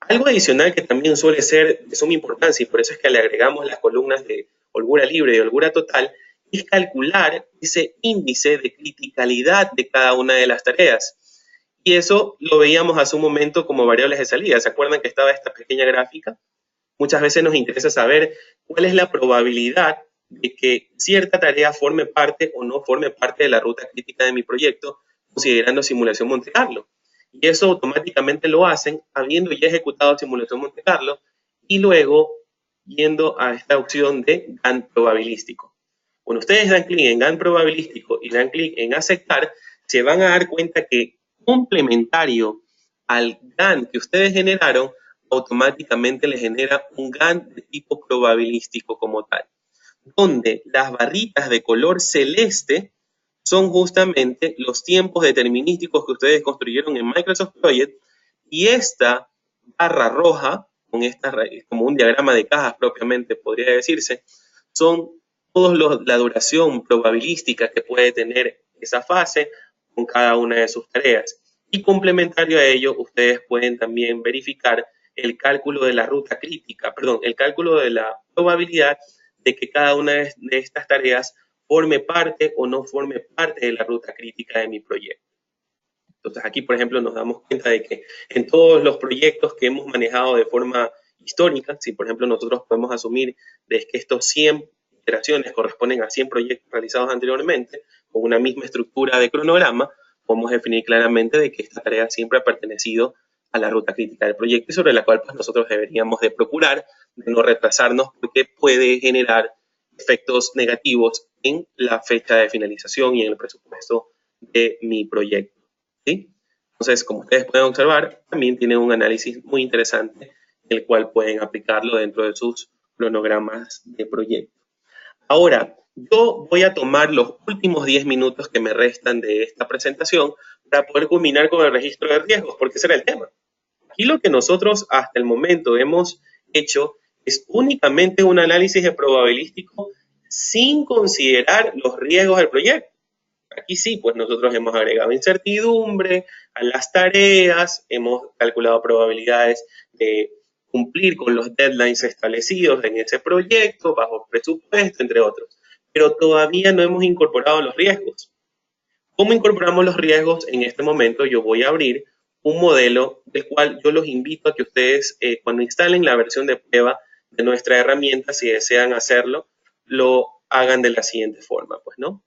Algo adicional que también suele ser de suma importancia, y por eso es que le agregamos las columnas de holgura libre y holgura total, es calcular ese índice de criticalidad de cada una de las tareas. Y eso lo veíamos hace un momento como variables de salida. ¿Se acuerdan que estaba esta pequeña gráfica? Muchas veces nos interesa saber cuál es la probabilidad de que cierta tarea forme parte o no forme parte de la ruta crítica de mi proyecto, considerando simulación Monte Carlo. Y eso automáticamente lo hacen habiendo ya ejecutado simulación Monte Carlo y luego yendo a esta opción de GAN probabilístico. Cuando ustedes dan clic en GAN probabilístico y dan clic en aceptar, se van a dar cuenta que complementario al GAN que ustedes generaron, automáticamente le genera un GAN de tipo probabilístico como tal, donde las barritas de color celeste son justamente los tiempos determinísticos que ustedes construyeron en Microsoft Project, y esta barra roja, con esta, como un diagrama de cajas propiamente podría decirse, son toda la duración probabilística que puede tener esa fase con cada una de sus tareas. Y complementario a ello, ustedes pueden también verificar el cálculo de la ruta crítica, perdón, el cálculo de la probabilidad de que cada una de estas tareas forme parte o no forme parte de la ruta crítica de mi proyecto. Entonces aquí, por ejemplo, nos damos cuenta de que en todos los proyectos que hemos manejado de forma histórica, si por ejemplo nosotros podemos asumir de que estos 100 iteraciones corresponden a 100 proyectos realizados anteriormente, con una misma estructura de cronograma, podemos definir claramente de que esta tarea siempre ha pertenecido a la ruta crítica del proyecto y sobre la cual pues, nosotros deberíamos de procurar de no retrasarnos porque puede generar efectos negativos en la fecha de finalización y en el presupuesto de mi proyecto, ¿sí? Entonces, como ustedes pueden observar, también tiene un análisis muy interesante, el cual pueden aplicarlo dentro de sus cronogramas de proyecto. Ahora, yo voy a tomar los últimos 10 minutos que me restan de esta presentación para poder culminar con el registro de riesgos, porque ese era el tema. Aquí lo que nosotros hasta el momento hemos hecho es únicamente un análisis de probabilístico sin considerar los riesgos del proyecto. Aquí sí, pues nosotros hemos agregado incertidumbre a las tareas, hemos calculado probabilidades de cumplir con los deadlines establecidos en ese proyecto, bajo presupuesto, entre otros. Pero todavía no hemos incorporado los riesgos. ¿Cómo incorporamos los riesgos? En este momento yo voy a abrir un modelo del cual yo los invito a que ustedes, cuando instalen la versión de prueba de nuestra herramienta, si desean hacerlo, lo hagan de la siguiente forma, pues, ¿no?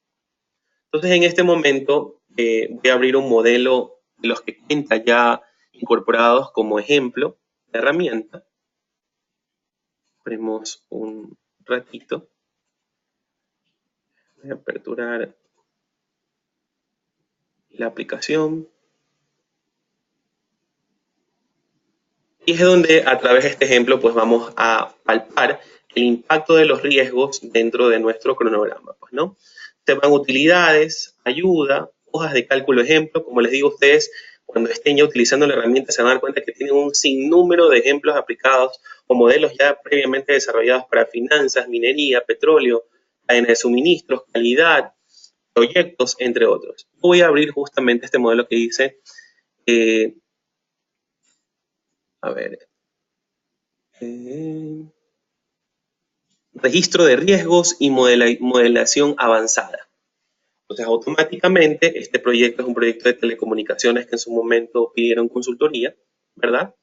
Entonces, en este momento voy a abrir un modelo de los que cuenta ya incorporados como ejemplo de herramienta. Esperemos un ratito. Voy a aperturar la aplicación. Y es donde a través de este ejemplo pues vamos a palpar el impacto de los riesgos dentro de nuestro cronograma, pues, ¿no? Se van utilidades, ayuda, hojas de cálculo ejemplo. Como les digo a ustedes, cuando estén ya utilizando la herramienta se van a dar cuenta que tienen un sinnúmero de ejemplos aplicados o modelos ya previamente desarrollados para finanzas, minería, petróleo, cadena de suministros, calidad, proyectos, entre otros. Voy a abrir justamente este modelo que dice, a ver, registro de riesgos y modelación avanzada. Entonces, automáticamente, este proyecto es un proyecto de telecomunicaciones que en su momento pidieron consultoría, ¿verdad?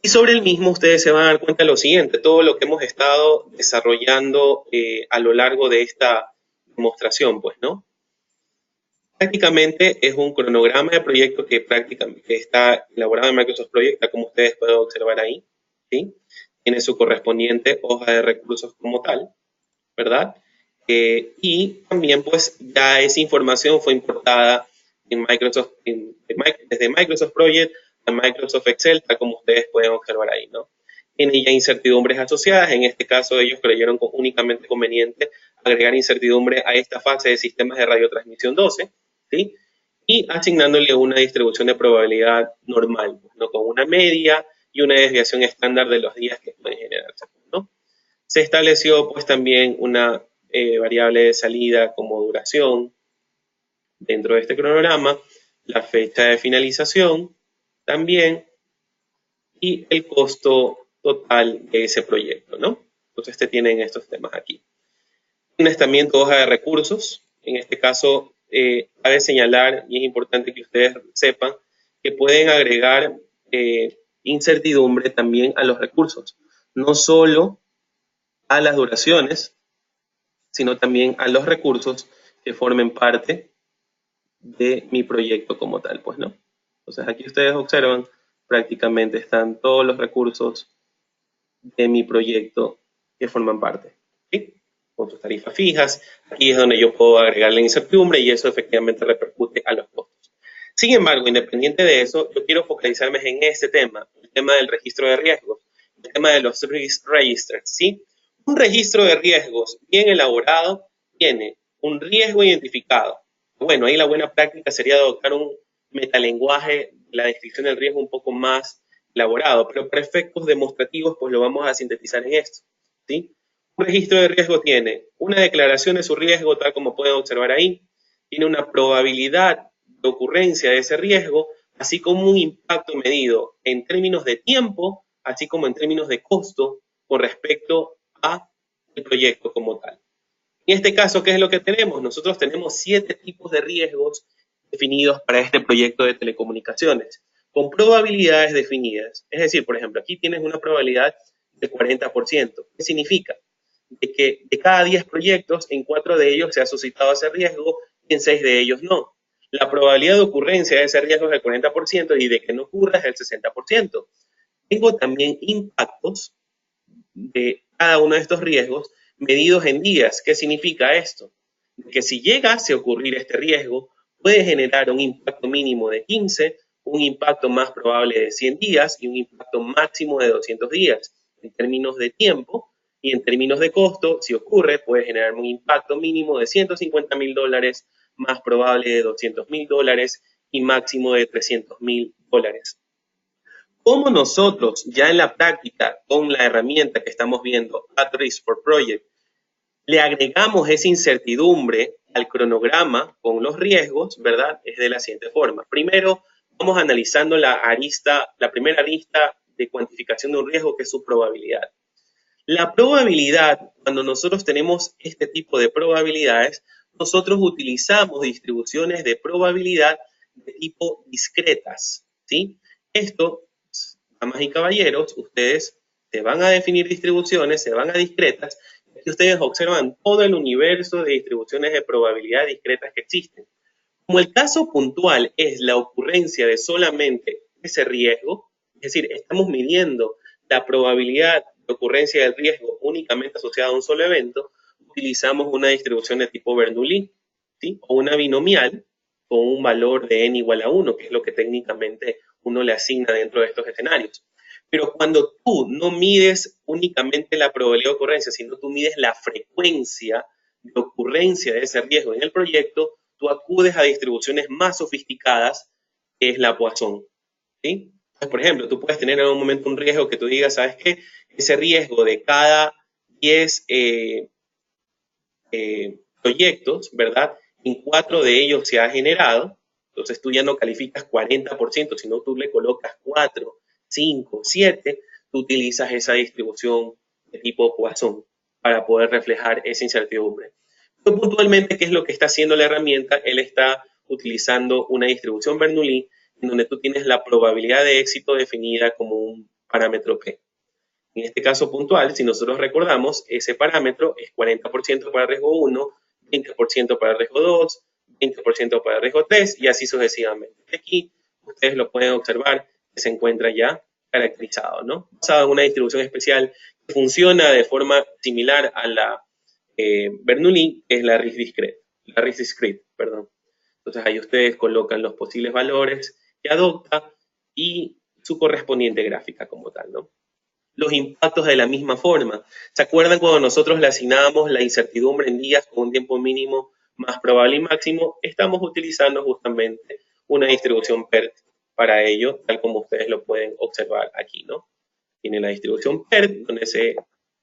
Y sobre el mismo ustedes se van a dar cuenta de lo siguiente, todo lo que hemos estado desarrollando a lo largo de esta demostración, pues, ¿no? Prácticamente es un cronograma de proyecto que prácticamente está elaborado en Microsoft Project, como ustedes pueden observar ahí, ¿sí? Tiene su correspondiente hoja de recursos como tal, ¿verdad? Y también pues ya esa información fue importada en Microsoft, desde Microsoft Project a Microsoft Excel, tal como ustedes pueden observar ahí, ¿no? Tiene ya incertidumbres asociadas, en este caso ellos creyeron únicamente conveniente agregar incertidumbre a esta fase de sistemas de radiotransmisión 12, ¿sí? Y asignándole una distribución de probabilidad normal, ¿no? Con una media y una desviación estándar de los días que pueden generarse, ¿no? Se estableció pues también una variable de salida como duración dentro de este cronograma, la fecha de finalización también y el costo total de ese proyecto, ¿no? Entonces tienen estos temas aquí. Tienes también tu hoja de recursos. En este caso, cabe señalar, y es importante que ustedes sepan, que pueden agregar incertidumbre también a los recursos. No solo a las duraciones, sino también a los recursos que formen parte de mi proyecto como tal, pues, ¿no? Entonces aquí ustedes observan, prácticamente están todos los recursos de mi proyecto que forman parte, ¿sí? Con sus tarifas fijas, aquí es donde yo puedo agregar la incertidumbre y eso efectivamente repercute a los costos. Sin embargo, independiente de eso, yo quiero focalizarme en este tema, el tema del registro de riesgos, el tema de los risk registers, ¿sí? Un registro de riesgos bien elaborado tiene un riesgo identificado. Bueno, ahí la buena práctica sería adoptar un metalenguaje, la descripción del riesgo un poco más elaborado, pero para efectos demostrativos pues lo vamos a sintetizar en esto, ¿sí? Un registro de riesgo tiene una declaración de su riesgo, tal como pueden observar ahí, tiene una probabilidad de ocurrencia de ese riesgo, así como un impacto medido en términos de tiempo, así como en términos de costo con respecto a el proyecto como tal. En este caso, ¿qué es lo que tenemos? Nosotros tenemos 7 tipos de riesgos definidos para este proyecto de telecomunicaciones, con probabilidades definidas. Es decir, por ejemplo, aquí tienes una probabilidad de 40%. ¿Qué significa? De que de cada 10 proyectos, en 4 de ellos se ha suscitado ese riesgo y en 6 de ellos no. La probabilidad de ocurrencia de ese riesgo es el 40% y de que no ocurra es el 60%. Tengo también impactos de cada uno de estos riesgos medidos en días. ¿Qué significa esto? Que si llegase a ocurrir este riesgo, puede generar un impacto mínimo de 15, un impacto más probable de 100 días y un impacto máximo de 200 días. En términos de tiempo y en términos de costo, si ocurre, puede generar un impacto mínimo de $150,000, más probable de $200,000 y máximo de $300,000. ¿Cómo nosotros ya en la práctica con la herramienta que estamos viendo, At Risk for Project, le agregamos esa incertidumbre al cronograma con los riesgos, ¿verdad? Es de la siguiente forma. Primero, vamos analizando la primera arista de cuantificación de un riesgo, que es su probabilidad. La probabilidad, cuando nosotros tenemos este tipo de probabilidades, nosotros utilizamos distribuciones de probabilidad de tipo discretas, ¿sí? Esto, damas y caballeros, ustedes se van a definir distribuciones, se van a discretas, y ustedes observan todo el universo de distribuciones de probabilidad discretas que existen. Como el caso puntual es la ocurrencia de solamente ese riesgo, es decir, estamos midiendo la probabilidad de ocurrencia del riesgo únicamente asociada a un solo evento, utilizamos una distribución de tipo Bernoulli, ¿sí? O una binomial con un valor de n igual a 1, que es lo que técnicamente uno le asigna dentro de estos escenarios. Pero cuando tú no mides únicamente la probabilidad de ocurrencia, sino tú mides la frecuencia de ocurrencia de ese riesgo en el proyecto, tú acudes a distribuciones más sofisticadas, que es la Poisson, ¿sí? Entonces, por ejemplo, tú puedes tener en un momento un riesgo que tú digas, ¿sabes qué? Ese riesgo de cada 10 proyectos, ¿verdad? En 4 de ellos se ha generado, entonces tú ya no calificas 40%, sino tú le colocas 4, 5, 7, tú utilizas esa distribución de tipo Poisson para poder reflejar esa incertidumbre. Pero puntualmente, ¿qué es lo que está haciendo la herramienta? Él está utilizando una distribución Bernoulli en donde tú tienes la probabilidad de éxito definida como un parámetro P. En este caso puntual, si nosotros recordamos, ese parámetro es 40% para el riesgo 1, 20% para el riesgo 2, 20% para el riesgo 3 y así sucesivamente. Aquí ustedes lo pueden observar que se encuentra ya caracterizado, ¿no? Basado en una distribución especial que funciona de forma similar a la Bernoulli, que es la risk discrete, perdón. Entonces ahí ustedes colocan los posibles valores que adopta y su correspondiente gráfica como tal, ¿no? Los impactos de la misma forma. ¿Se acuerdan cuando nosotros le asignábamos la incertidumbre en días con un tiempo mínimo más probable y máximo? Estamos utilizando justamente una distribución PERT para ello, tal como ustedes lo pueden observar aquí, ¿no? Tiene la distribución PERT, donde se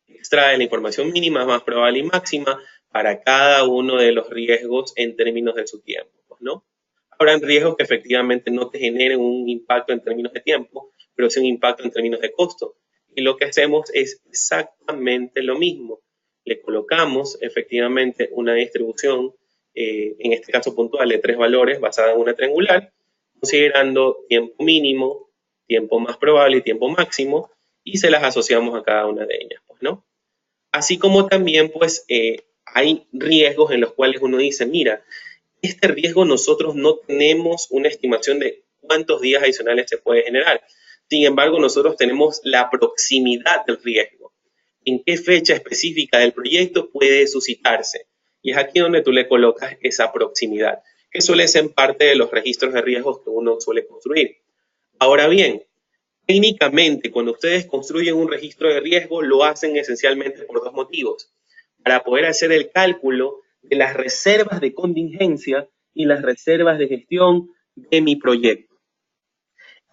extrae la información mínima más probable y máxima para cada uno de los riesgos en términos de su tiempo, ¿no? Habrán riesgos que efectivamente no te generen un impacto en términos de tiempo, pero sí un impacto en términos de costo. Y lo que hacemos es exactamente lo mismo. Le colocamos efectivamente una distribución, en este caso puntual, de 3 valores basada en una triangular, considerando tiempo mínimo, tiempo más probable y tiempo máximo, y se las asociamos a cada una de ellas, pues, ¿no? Así como también, pues, hay riesgos en los cuales uno dice, mira, este riesgo nosotros no tenemos una estimación de cuántos días adicionales se puede generar. Sin embargo, nosotros tenemos la proximidad del riesgo. En qué fecha específica del proyecto puede suscitarse. Y es aquí donde tú le colocas esa proximidad, que suele ser parte de los registros de riesgos que uno suele construir. Ahora bien, técnicamente, cuando ustedes construyen un registro de riesgo, lo hacen esencialmente por 2 motivos. Para poder hacer el cálculo de las reservas de contingencia y las reservas de gestión de mi proyecto.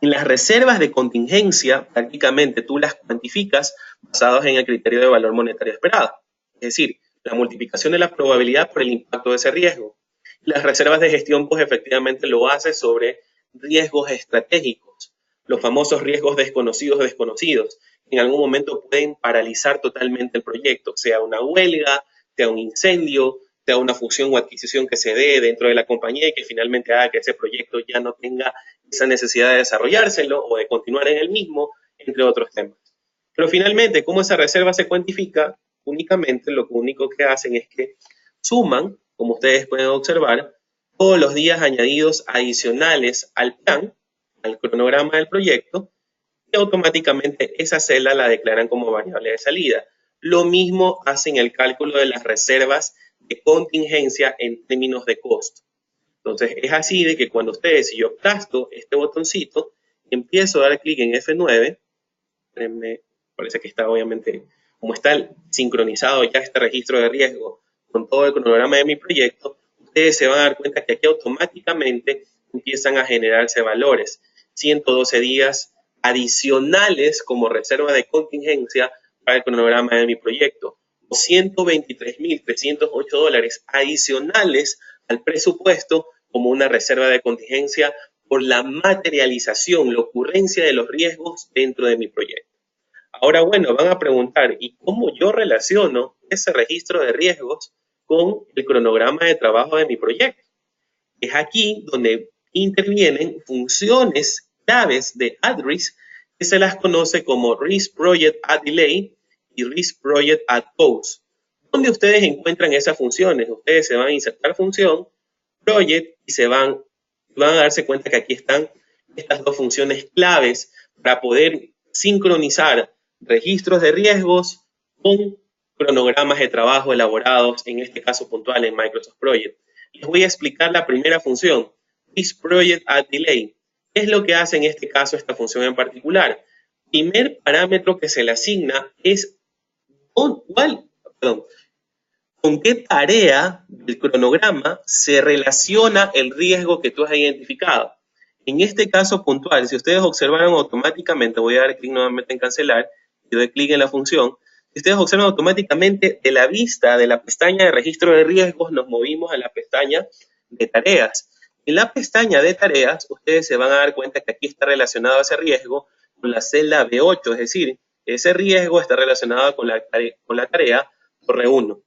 En las reservas de contingencia, prácticamente tú las cuantificas basadas en el criterio de valor monetario esperado. Es decir, la multiplicación de la probabilidad por el impacto de ese riesgo. Las reservas de gestión, pues efectivamente lo hace sobre riesgos estratégicos, los famosos riesgos desconocidos o desconocidos. En algún momento pueden paralizar totalmente el proyecto, sea una huelga, sea un incendio, sea una fusión o adquisición que se dé dentro de la compañía y que finalmente haga que ese proyecto ya no tenga esa necesidad de desarrollárselo o de continuar en el mismo, entre otros temas. Pero finalmente, ¿cómo esa reserva se cuantifica? Únicamente, lo único que hacen es que suman, como ustedes pueden observar, todos los días añadidos adicionales al plan, al cronograma del proyecto, y automáticamente esa celda la declaran como variable de salida. Lo mismo hacen el cálculo de las reservas de contingencia en términos de costo. Entonces, es así de que cuando ustedes, si yo aplasto este botoncito, empiezo a dar clic en F9, me parece que está obviamente, como está sincronizado ya este registro de riesgo con todo el cronograma de mi proyecto, ustedes se van a dar cuenta que aquí automáticamente empiezan a generarse valores. 112 días adicionales como reserva de contingencia para el cronograma de mi proyecto. O $123,308 adicionales al presupuesto como una reserva de contingencia por la materialización, la ocurrencia de los riesgos dentro de mi proyecto. Ahora, bueno, van a preguntar, ¿y cómo yo relaciono ese registro de riesgos con el cronograma de trabajo de mi proyecto? Es aquí donde intervienen funciones claves de AdRisk que se las conoce como Risk Project at Delay y Risk Project at Pause. ¿Dónde ustedes encuentran esas funciones? Ustedes se van a insertar función, Project, y van a darse cuenta que aquí están estas 2 funciones claves para poder sincronizar registros de riesgos con cronogramas de trabajo elaborados, en este caso puntual en Microsoft Project. Les voy a explicar la primera función, Risk Project at Delay. ¿Qué es lo que hace en este caso esta función en particular? Primer parámetro que se le asigna es con qué tarea del cronograma se relaciona el riesgo que tú has identificado. En este caso puntual, si ustedes observaron automáticamente, voy a dar clic nuevamente en cancelar, y doy clic en la función, si ustedes observan automáticamente de la vista de la pestaña de registro de riesgos, nos movimos a la pestaña de tareas. En la pestaña de tareas, ustedes se van a dar cuenta que aquí está relacionado ese riesgo con la celda B8, es decir, ese riesgo está relacionado con la tarea torre 1.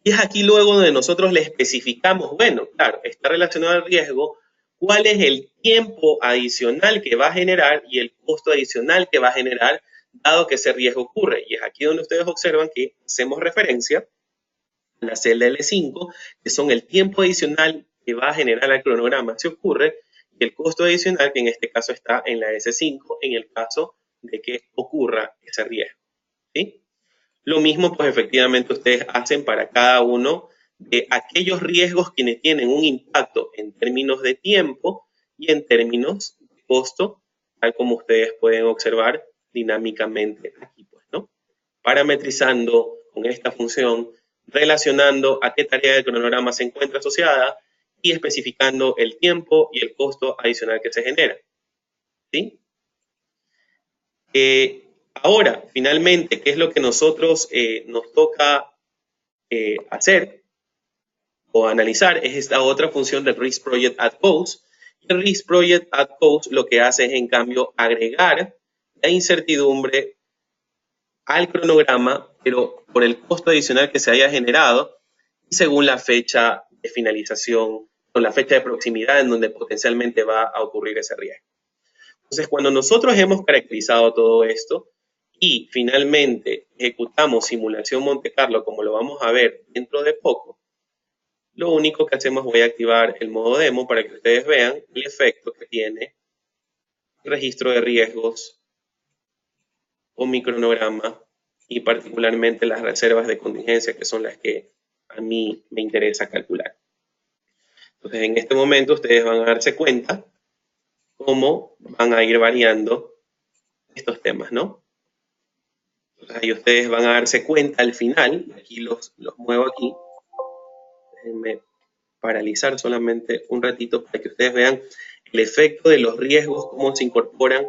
Y es aquí luego donde nosotros le especificamos, bueno, claro, está relacionado al riesgo, cuál es el tiempo adicional que va a generar y el costo adicional que va a generar dado que ese riesgo ocurre. Y es aquí donde ustedes observan que hacemos referencia a la celda L5, que son el tiempo adicional que va a generar el cronograma si ocurre, y el costo adicional que en este caso está en la S5 en el caso de que ocurra ese riesgo. ¿Sí? Lo mismo, pues efectivamente ustedes hacen para cada uno de aquellos riesgos que tienen un impacto en términos de tiempo y en términos de costo, tal como ustedes pueden observar dinámicamente aquí, pues, ¿no? Parametrizando con esta función, relacionando a qué tarea del cronograma se encuentra asociada y especificando el tiempo y el costo adicional que se genera. ¿Sí? Ahora, finalmente, ¿qué es lo que nosotros nos toca hacer o analizar? Es esta otra función del Risk Project at Cost. El Risk Project at Cost lo que hace es, en cambio, agregar la incertidumbre al cronograma, pero por el costo adicional que se haya generado y según la fecha de finalización o la fecha de proximidad en donde potencialmente va a ocurrir ese riesgo. Entonces, cuando nosotros hemos caracterizado todo esto y finalmente ejecutamos simulación Monte Carlo, como lo vamos a ver dentro de poco, lo único que hacemos, voy a activar el modo demo para que ustedes vean el efecto que tiene el registro de riesgos o mi cronograma y particularmente las reservas de contingencia, que son las que a mí me interesa calcular. Entonces, en este momento ustedes van a darse cuenta cómo van a ir variando estos temas, ¿no? Entonces, ahí ustedes van a darse cuenta al final, aquí los muevo aquí, déjenme paralizar solamente un ratito para que ustedes vean el efecto de los riesgos, cómo se incorporan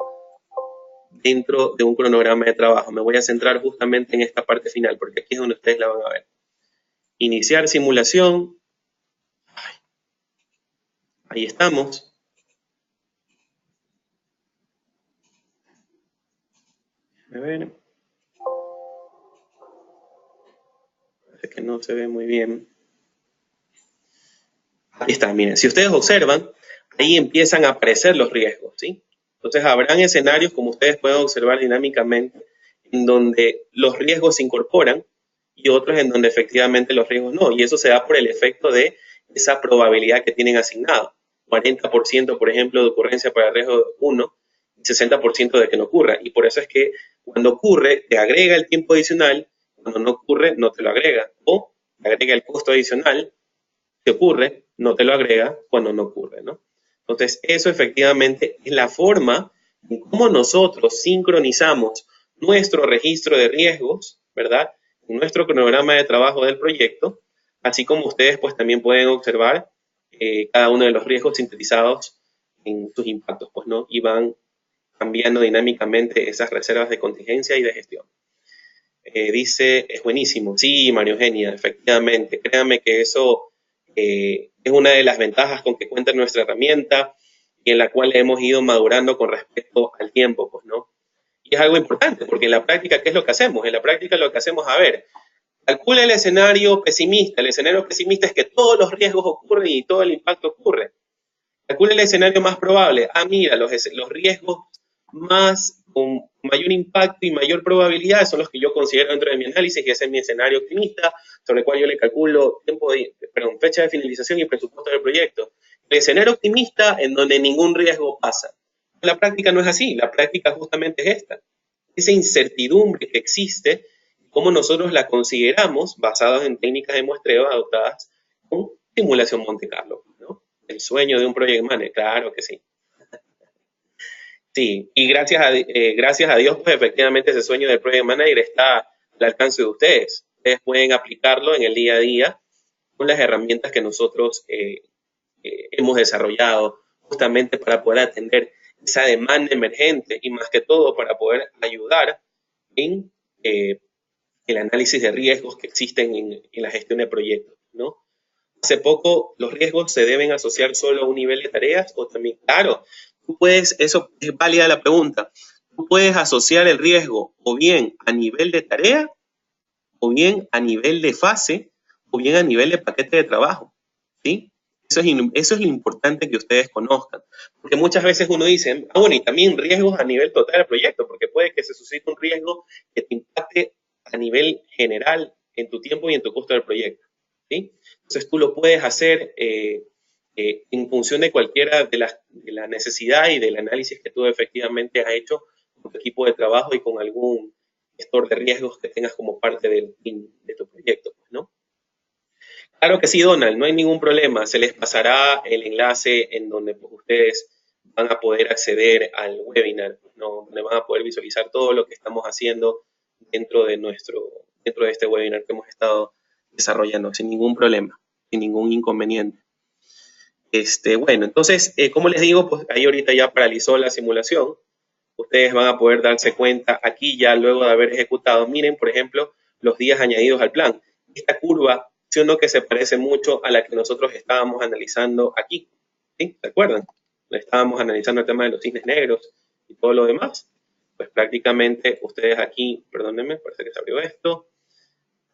dentro de un cronograma de trabajo. Me voy a centrar justamente en esta parte final, porque aquí es donde ustedes la van a ver. Iniciar simulación. Ahí estamos. A ver. Parece que no se ve muy bien. Ahí está, miren. Si ustedes observan, ahí empiezan a aparecer los riesgos, ¿sí? Entonces habrán escenarios, como ustedes pueden observar dinámicamente, en donde los riesgos se incorporan y otros en donde efectivamente los riesgos no. Y eso se da por el efecto de esa probabilidad que tienen asignado. 40%, por ejemplo, de ocurrencia para el riesgo 1 y 60% de que no ocurra. Y por eso es que cuando ocurre, te agrega el tiempo adicional, cuando no ocurre, no te lo agrega. O te agrega el costo adicional, si ocurre, no te lo agrega cuando no ocurre, ¿no? Entonces, eso efectivamente es la forma en cómo nosotros sincronizamos nuestro registro de riesgos, ¿verdad? Nuestro cronograma de trabajo del proyecto, así como ustedes pues también pueden observar cada uno de los riesgos sintetizados en sus impactos, pues, ¿no? Y van cambiando dinámicamente esas reservas de contingencia y de gestión. Dice, es buenísimo. Sí, María Eugenia, efectivamente. Créanme que eso es una de las ventajas con que cuenta nuestra herramienta y en la cual hemos ido madurando con respecto al tiempo, pues, ¿no? Y es algo importante, porque en la práctica, ¿qué es lo que hacemos? En la práctica lo que hacemos, a ver, calcula el escenario pesimista. El escenario pesimista es que todos los riesgos ocurren y todo el impacto ocurre. Calcula el escenario más probable. Ah, mira, los riesgos más con mayor impacto y mayor probabilidad son los que yo considero dentro de mi análisis y ese es mi escenario optimista, sobre el cual yo le calculo fecha de finalización y presupuesto del proyecto. El escenario optimista en donde ningún riesgo pasa. La práctica no es así, la práctica justamente es esta. esa incertidumbre que existe, cómo nosotros la consideramos basadas en técnicas de muestreo adoptadas con simulación Monte Carlo, ¿no? El sueño de un project manager, claro que sí. Sí, y gracias a Dios, pues efectivamente ese sueño del project manager está al alcance de ustedes. Ustedes pueden aplicarlo en el día a día con las herramientas que nosotros hemos desarrollado justamente para poder atender esa demanda emergente y más que todo para poder ayudar en el análisis de riesgos que existen en la gestión de proyectos, ¿no? Hace poco, ¿los riesgos se deben asociar solo a un nivel de tareas o también? Claro, tú puedes, eso es válida la pregunta, tú puedes asociar el riesgo o bien a nivel de tarea, o bien a nivel de fase, o bien a nivel de paquete de trabajo, ¿sí? Eso es lo importante que ustedes conozcan, porque muchas veces uno dice, bueno, y también riesgos a nivel total del proyecto, porque puede que se suscite un riesgo que te impacte a nivel general en tu tiempo y en tu costo del proyecto, ¿sí? Entonces tú lo puedes hacer en función de cualquiera de la necesidad y del análisis que tú efectivamente has hecho con tu equipo de trabajo y con algún gestor de riesgos que tengas como parte de tu proyecto, ¿no? Claro que sí, Donald, no hay ningún problema. Se les pasará el enlace en donde pues, ustedes van a poder acceder al webinar, ¿no? Donde van a poder visualizar todo lo que estamos haciendo dentro de este webinar que hemos estado desarrollando, sin ningún problema, sin ningún inconveniente. Bueno, entonces, como les digo, pues ahí ahorita ya paralizó la simulación. Ustedes van a poder darse cuenta aquí ya luego de haber ejecutado. Miren, por ejemplo, los días añadidos al plan. Esta curva, ¿sí o no? Que se parece mucho a la que nosotros estábamos analizando aquí. ¿Sí? ¿Se acuerdan? Estábamos analizando el tema de los cisnes negros y todo lo demás. Pues prácticamente ustedes aquí, perdónenme, parece que se abrió esto,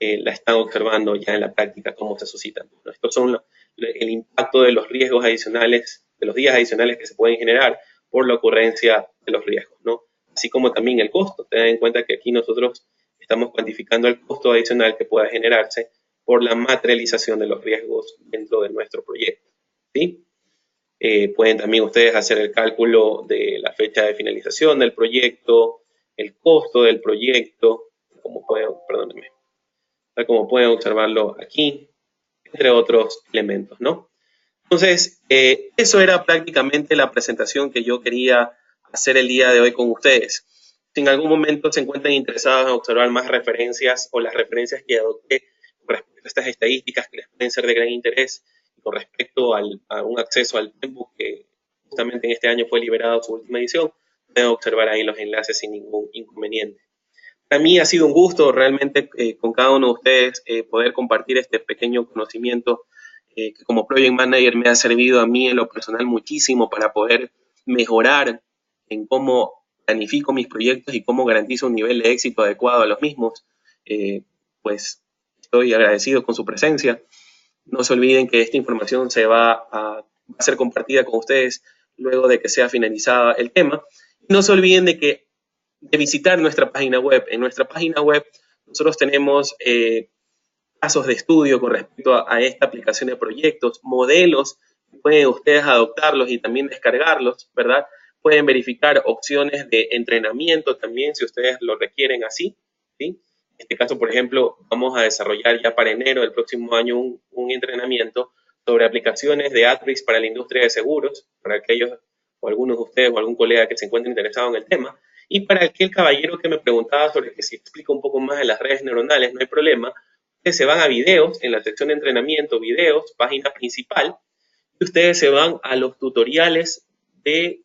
la están observando ya en la práctica cómo se suscitan. ¿No? Estos son el impacto de los riesgos adicionales, de los días adicionales que se pueden generar por la ocurrencia de los riesgos, ¿no? Así como también el costo. Tengan en cuenta que aquí nosotros estamos cuantificando el costo adicional que pueda generarse por la materialización de los riesgos dentro de nuestro proyecto, ¿sí? Pueden también ustedes hacer el cálculo de la fecha de finalización del proyecto, el costo del proyecto, como pueden observarlo aquí, entre otros elementos, ¿no? Entonces, eso era prácticamente la presentación que yo quería hacer el día de hoy con ustedes. Si en algún momento se encuentran interesados en observar más referencias o las referencias que adopté con respecto a estas estadísticas que les pueden ser de gran interés y con respecto a un acceso al tiempo que justamente en este año fue liberado su última edición, pueden observar ahí los enlaces sin ningún inconveniente. Para mí ha sido un gusto realmente con cada uno de ustedes poder compartir este pequeño conocimiento que como Project Manager me ha servido a mí en lo personal muchísimo para poder mejorar en cómo planifico mis proyectos y cómo garantizo un nivel de éxito adecuado a los mismos. Pues estoy agradecido con su presencia. No se olviden que esta información va a ser compartida con ustedes luego de que sea finalizada el tema. No se olviden de visitar nuestra página web. En nuestra página web nosotros tenemos casos de estudio con respecto a esta aplicación de proyectos, modelos, pueden ustedes adoptarlos y también descargarlos, ¿verdad? Pueden verificar opciones de entrenamiento también si ustedes lo requieren así, ¿sí? En este caso, por ejemplo, vamos a desarrollar ya para enero del próximo año un entrenamiento sobre aplicaciones de Atrix para la industria de seguros, para aquellos o algunos de ustedes o algún colega que se encuentren interesado en el tema. Y para aquel caballero que me preguntaba sobre que si explico un poco más de las redes neuronales, no hay problema. Ustedes se van a videos, en la sección de entrenamiento, videos, página principal, y ustedes se van a los tutoriales de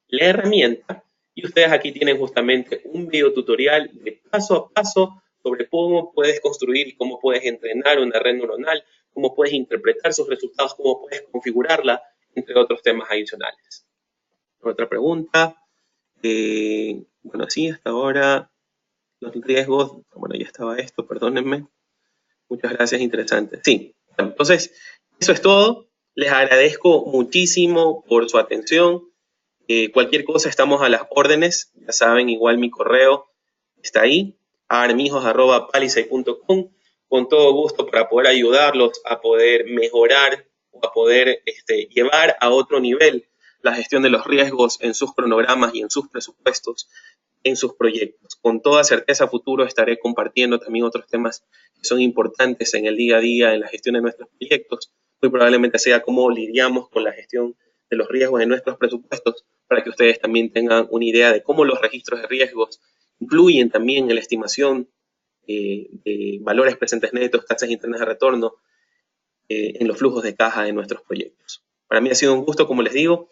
la herramienta, y ustedes aquí tienen justamente un video tutorial de paso a paso sobre cómo puedes construir y cómo puedes entrenar una red neuronal, cómo puedes interpretar sus resultados, cómo puedes configurarla, entre otros temas adicionales. Otra pregunta. Bueno, sí, hasta ahora los riesgos, bueno, ya estaba esto, perdónenme. Muchas gracias, interesante. Sí, entonces, eso es todo. Les agradezco muchísimo por su atención. Cualquier cosa, estamos a las órdenes. Ya saben, igual mi correo está ahí, armijos@palisade.com, con todo gusto para poder ayudarlos a poder mejorar o a poder llevar a otro nivel la gestión de los riesgos en sus cronogramas y en sus presupuestos en sus proyectos. Con toda certeza a futuro estaré compartiendo también otros temas que son importantes en el día a día en la gestión de nuestros proyectos. Muy probablemente sea cómo lidiamos con la gestión de los riesgos en nuestros presupuestos, para que ustedes también tengan una idea de cómo los registros de riesgos influyen también en la estimación de valores presentes netos, tasas internas de retorno, en los flujos de caja de nuestros proyectos. Para mí ha sido un gusto, como les digo.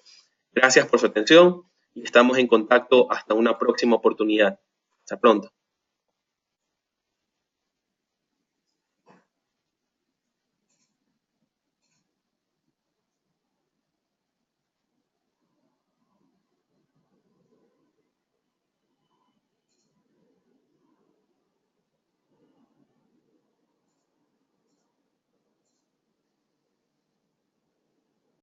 Gracias por su atención y estamos en contacto hasta una próxima oportunidad. Hasta pronto.